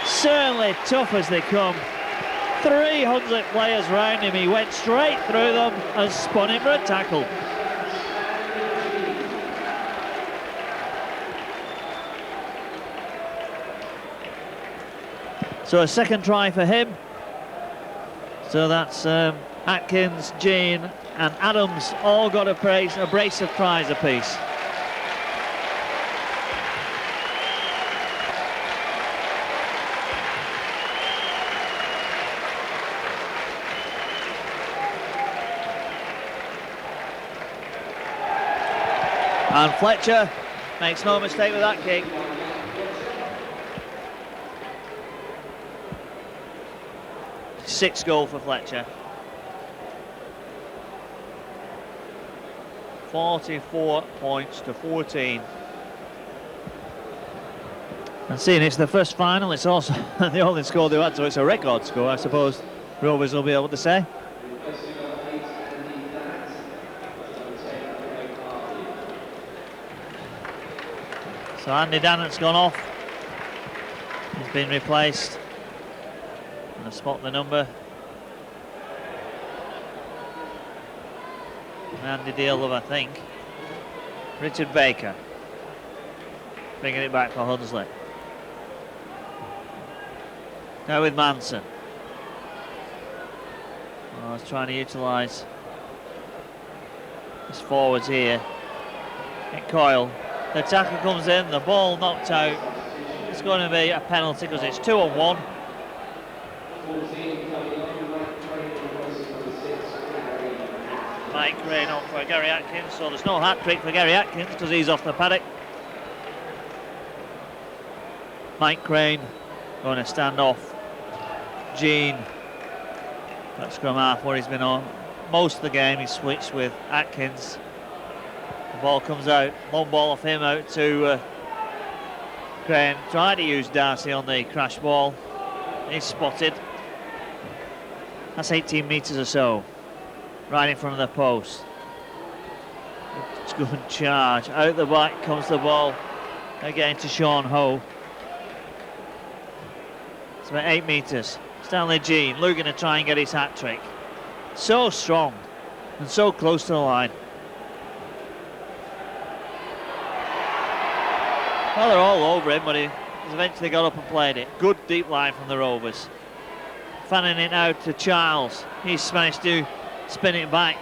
Certainly tough as they come. 3 Hunslet players round him. He went straight through them and spun him for a tackle. So a second try for him. So that's Atkins, Jean and Adams all got a brace of tries apiece. And Fletcher makes no mistake with that kick. Sixth goal for Fletcher. 44 points to 14. And seeing it's the first final, it's also the only score they've had, so it's a record score, I suppose Rovers will be able to say. So Andy Dannett's gone off. He's been replaced. And spot the number. Andy Deal, I think. Richard Baker. Bringing it back for Hunslet. Now with Manson. Oh, he's trying to utilise his forwards here. Nick Coyle. The tackle comes in, the ball knocked out. It's going to be a penalty because it's 2-on-1. Mike Crane on for Gary Atkins, so there's no hat-trick for Gary Atkins because he's off the paddock. Mike Crane going to stand off Jean at scrum half where he's been on most of the game. He's switched with Atkins. The ball comes out, long ball off him out to Crane. Tried to use Darcy on the crash ball. He's spotted. That's 18 metres or so, right in front of the post. It's good charge. Out the back comes the ball again to Sean Ho. It's about 8 metres. Stanley Jean looking to try and get his hat-trick. So strong and so close to the line. Well, they're all over him, but he's eventually got up and played it. Good deep line from the Rovers. Fanning it out to Charles. He's managed to spin it back.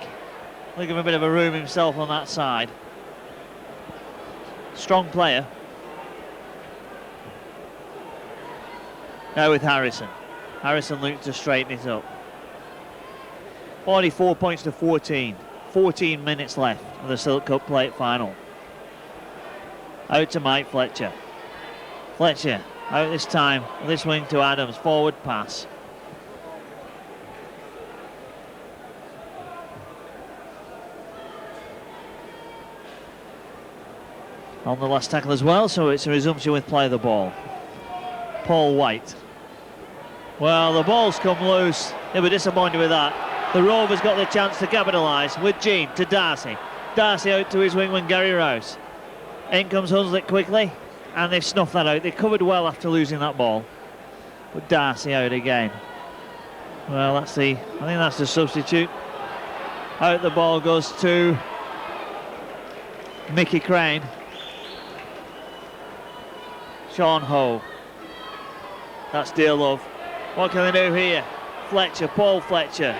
Looking for a bit of a room himself on that side. Strong player. Now with Harrison. Harrison looks to straighten it up. 44 points to 14. 14 minutes left of the Silk Cup Plate final. Out to Mike Fletcher. Fletcher out this time. This wing to Adams. Forward pass. on the last tackle as well, so it's a resumption with play of the ball. Paul White. Well, the ball's come loose. He'll be disappointed with that. The Rovers got the chance to capitalise with Jean to Darcy. Darcy out to his wingman Gary Rouse. In comes Hunslet quickly, and they've snuffed that out. They covered well after losing that ball. But Darcy out again. Well, I think that's the substitute. Out the ball goes to Mickey Crane. Sean Ho. That's Dear Love. What can they do here? Fletcher, Paul Fletcher.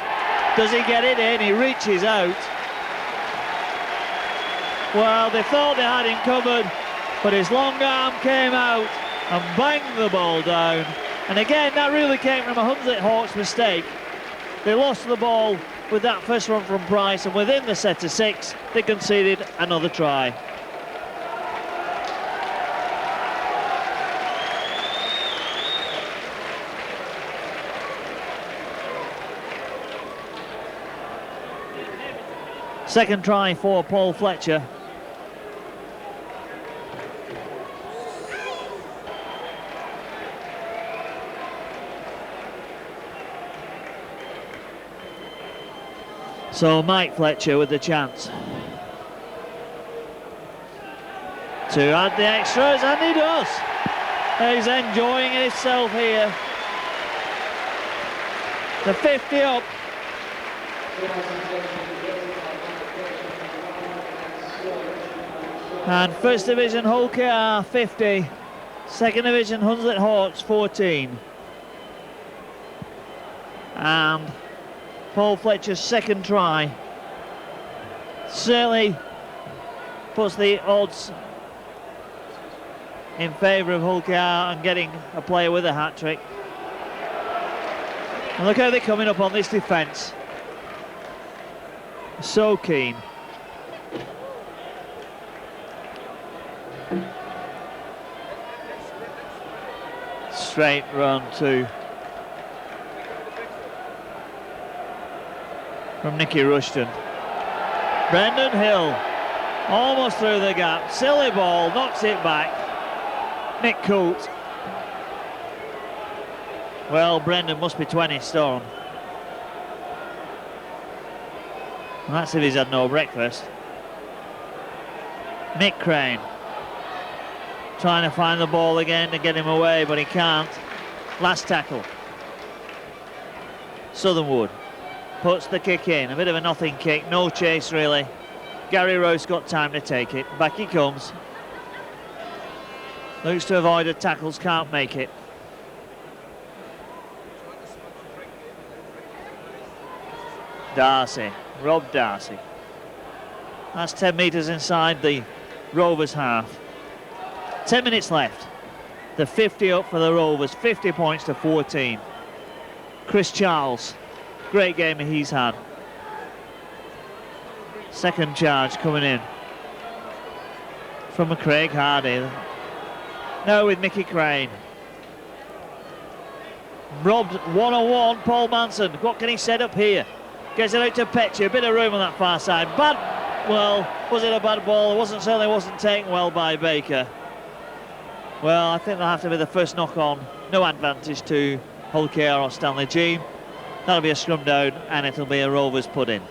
Does he get it in? He reaches out. Well, they thought they had him covered, but his long arm came out and banged the ball down. And again, that really came from a Hunslet Hawks mistake. They lost the ball with that first run from Price, and within the set of 6, they conceded another try. Second try for Paul Fletcher. So Mike Fletcher with the chance to add the extras, and he does. He's enjoying himself here. The 50 up. And First Division Hull KR 50, Second Division Hunslet Hawks 14. And Paul Fletcher's second try certainly puts the odds in favour of Hull KR and getting a player with a hat-trick. And look how they're coming up on this defence. So keen. Straight run to from Nicky Rushton. Brendan Hill almost through the gap. Silly ball, knocks it back. Nick Coote. Well, Brendan must be 20 stone. And that's if he's had no breakfast. Mick Crane trying to find the ball again to get him away, but he can't. Last tackle. Southernwood puts the kick in, a bit of a nothing kick, no chase really. Gary Rouse got time to take it. Back he comes. Looks to avoid the tackles, can't make it. Darcy, Rob Darcy. That's 10 metres inside the Rovers half. 10 minutes left. The 50 up for the Rovers, 50 points to 14. Chris Charles, great game he's had. Second charge coming in from Craig Hardy. Now with Mickey Crane. Robbed one-on-one, Paul Manson. What can he set up here? Gets it out to Petcher, a bit of room on that far side. Bad, well, was it a bad ball? It certainly wasn't taken well by Baker. Well, I think that'll have to be the first knock on. No advantage to Hull KR or Stanley Jean. That'll be a scrum down, and it'll be a Rovers put in.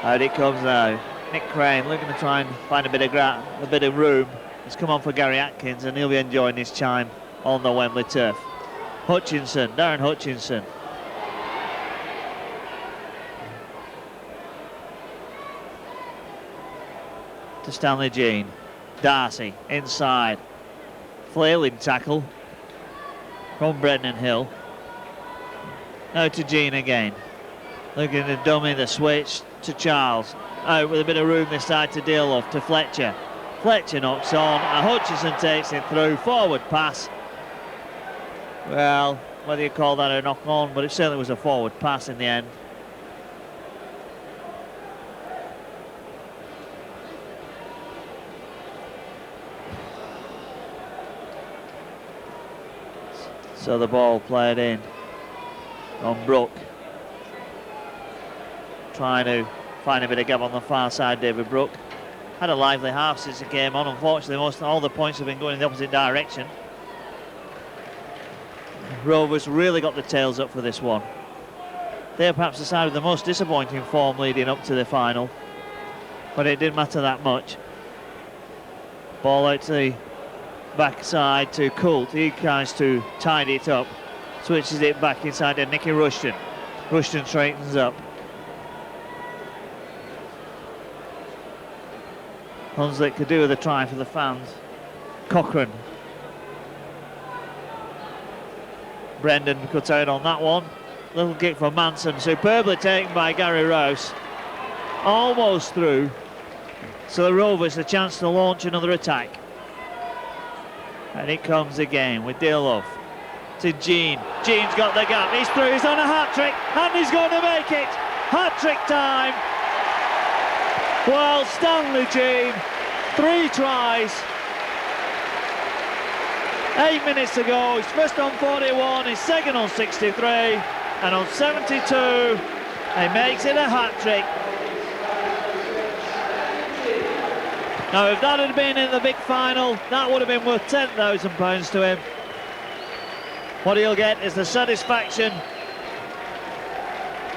Out it comes now. Nick Crane looking to try and find a bit of room. It's come on for Gary Atkins, and he'll be enjoying his time on the Wembley turf. Hutchinson, Darren Hutchinson. To Stanley Jean. Darcy inside. Flailing tackle from Brendan Hill. Now to Jean again. Looking to dummy the switch to Charles. Out with a bit of room this side to Dearlove, to Fletcher. Fletcher knocks on, and Hutchinson takes it through. Forward pass. Well, whether you call that a knock on, but it certainly was a forward pass in the end. So the ball played in on Brook. Trying to find a bit of gap on the far side, David Brook. Had a lively half since he came on. Unfortunately, all the points have been going in the opposite direction. Rovers really got the tails up for this one. They're perhaps the side with the most disappointing form leading up to the final, but it didn't matter that much. Ball out to the backside to Coult. He tries to tidy it up, switches it back inside to Nicky Rushton. Rushton straightens up. Hunslet could do with a try for the fans. Cochrane. Brendan cuts out on that one. Little kick for Manson, superbly taken by Gary Rouse. Almost through. So the Rovers a chance to launch another attack. And it comes again with Dilove to Jean. Jean's got the gap, he's through, he's on a hat-trick, and he's going to make it. Hat-trick time. Well, Stanley Jean, 3 tries. 8 minutes to go, he's first on 41, he's second on 63, and on 72, he makes it a hat-trick. Now, if that had been in the big final, that would have been worth £10,000 to him. What he'll get is the satisfaction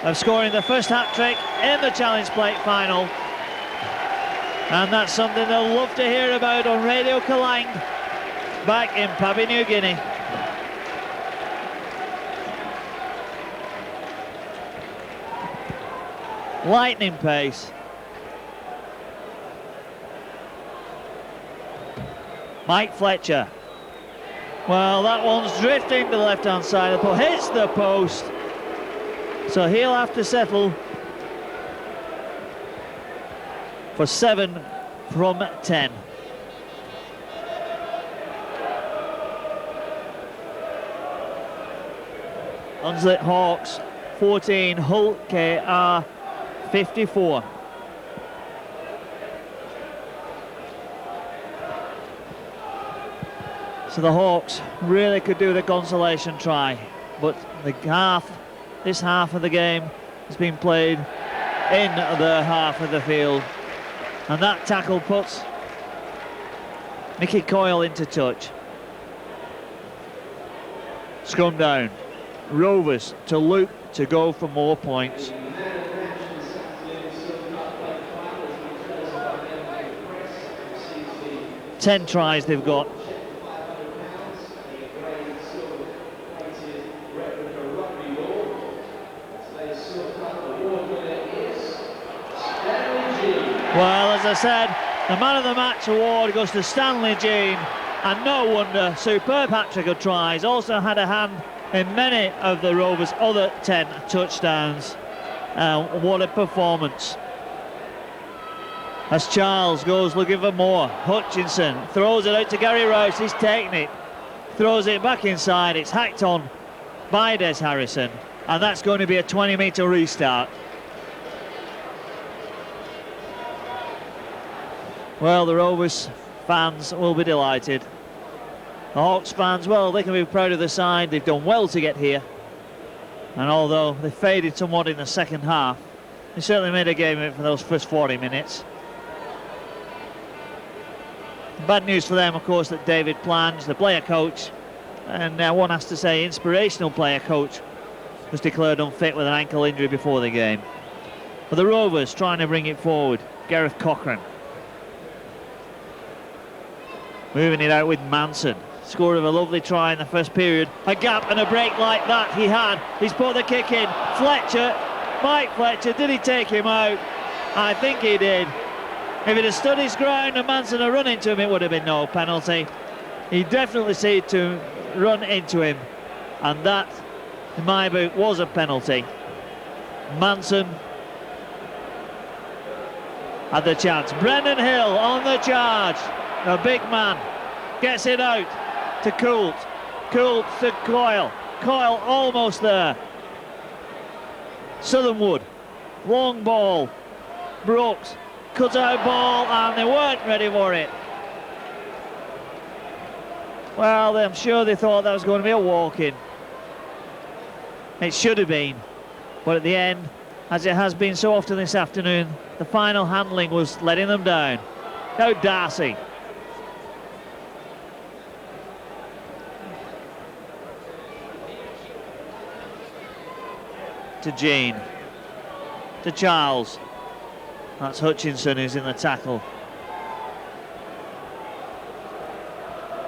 of scoring the first hat-trick in the Challenge Plate final. And that's something they'll love to hear about on Radio Kalang back in Papua New Guinea. Lightning pace. Mike Fletcher. Well, that one's drifting to the left-hand side of the post, hits the post. So he'll have to settle for 7 from 10. Hunslet Hawks 14, Hull KR 54. So the Hawks really could do the consolation try, but this half of the game has been played in the half of the field, and that tackle puts Mickey Coyle into touch. Scrum down. Rovers to look to go for more points. Ten tries they've got. Well, as I said, the man of the match award goes to Stanley Jean, and no wonder, superb hat-trick of tries, also had a hand in many of the Rovers' other 10 touchdowns. What a performance. As Charles goes looking for more, Hutchinson throws it out to Gary Rouse, he's taken it, throws it back inside, it's hacked on by Des Harrison, and that's going to be a 20-metre restart. Well, the Rovers fans will be delighted. The Hawks fans, well, they can be proud of the side. They've done well to get here. And although they faded somewhat in the second half, they certainly made a game of it for those first 40 minutes. Bad news for them, of course, that David Plange, the player coach, and one has to say inspirational player coach, was declared unfit with an ankle injury before the game. But the Rovers trying to bring it forward. Gareth Cochrane. Moving it out with Manson. Scored of a lovely try in the first period. A gap and a break like that he had. He's put the kick in. Fletcher, Mike Fletcher, did he take him out? I think he did. If it had stood his ground and Manson had run into him, it would have been no penalty. He definitely seemed to run into him, and that, in my book, was a penalty. Manson had the chance. Brendan Hill on the charge. A big man gets it out to Coult. Coult to Coyle. Coyle almost there. Southernwood. Long ball. Brooks. Cut out ball, and they weren't ready for it. Well, I'm sure they thought that was going to be a walk-in. It should have been. But at the end, as it has been so often this afternoon, the final handling was letting them down. Now Darcy. To Jean. To Charles. That's Hutchinson who's in the tackle.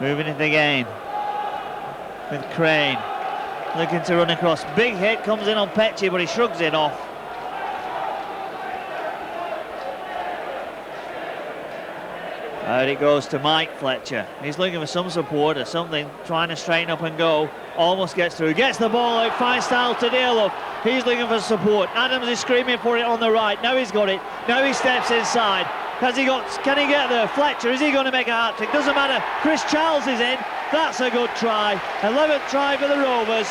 Moving it again with Crane, looking to run across. Big hit comes in on Petchy, but he shrugs it off. Out it goes to Mike Fletcher. He's looking for some support or something, trying to straighten up and go. Almost gets through, gets the ball out, finds style to deal up. He's looking for support. Adams is screaming for it on the right. Now he's got it. Now he steps inside. Can he get there? Fletcher, is he going to make a hat-trick? Doesn't matter. Chris Charles is in. That's a good try. 11th try for the Rovers.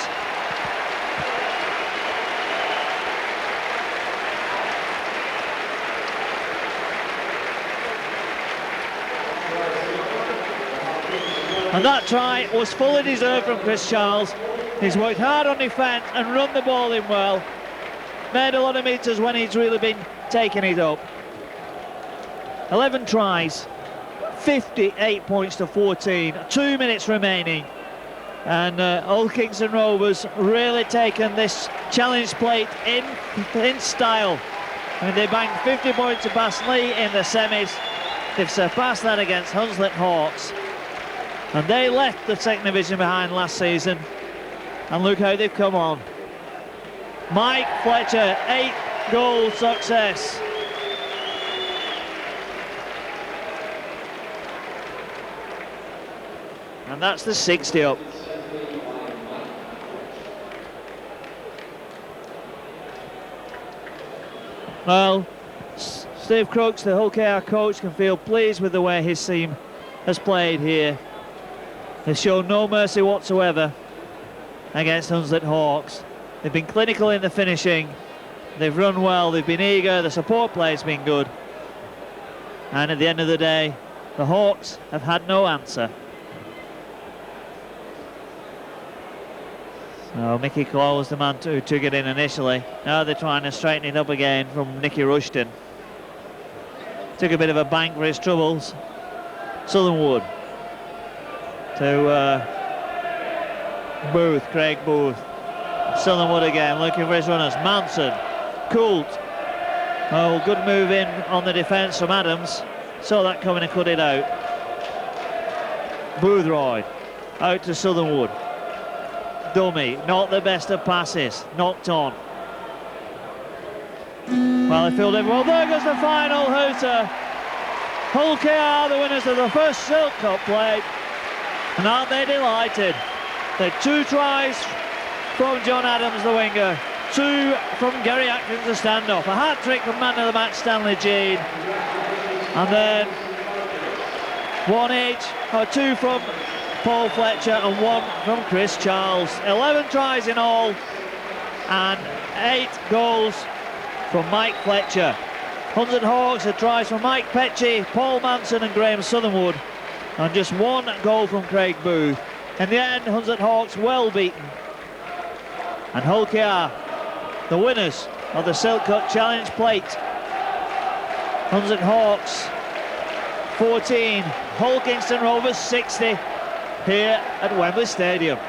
And that try was fully deserved from Chris Charles. He's worked hard on defence and run the ball in well. Made a lot of metres when he's really been taking it up. 11 tries, 58 points to 14, 2 minutes remaining. And Old Kingston Rovers really taken this challenge plate in style. I mean, they banked 50 points to pass Lee in the semis. They've surpassed that against Hunslet Hawks. And they left the second division behind last season. And look how they've come on. Mike Fletcher, 8-goal success. And that's the 60 up. Well, Steve Crooks, the Hull KR coach, can feel pleased with the way his team has played here. They've shown no mercy whatsoever against Hunslet Hawks. They've been clinical in the finishing. They've run well, they've been eager, the support play's been good. And at the end of the day, the Hawks have had no answer. So Mickey Claw was the man who took it in initially. Now they're trying to straighten it up again from Nicky Rushton. Took a bit of a bank for his troubles. Southernwood to Booth, Craig Booth. Southernwood again, looking for his runners. Manson, Coult. Oh, good move in on the defence from Adams. Saw that coming and cut it out. Boothroyd, out to Southernwood. Dummy, not the best of passes, knocked on. Well, they filled it well. There goes the final hooter. Hull KR, the winners of the first Silk Cup play. And aren't they delighted? They're 2 tries from John Adams, the winger. 2 from Gary Atkins, the standoff. A hat-trick from man of the match, Stanley Jean. And then 1 each, or 2 from Paul Fletcher and 1 from Chris Charles. 11 tries in all and 8 goals from Mike Fletcher. Hunslet Hawks had tries from Mike Petchy, Paul Manson and Graham Southernwood, and just 1 goal from Craig Booth. In the end, Hunslet Hawks well beaten. And Hull KR, the winners of the Silk Cup Challenge Plate. Hunslet Hawks 14, Hull Kingston Rovers 60 here at Wembley Stadium.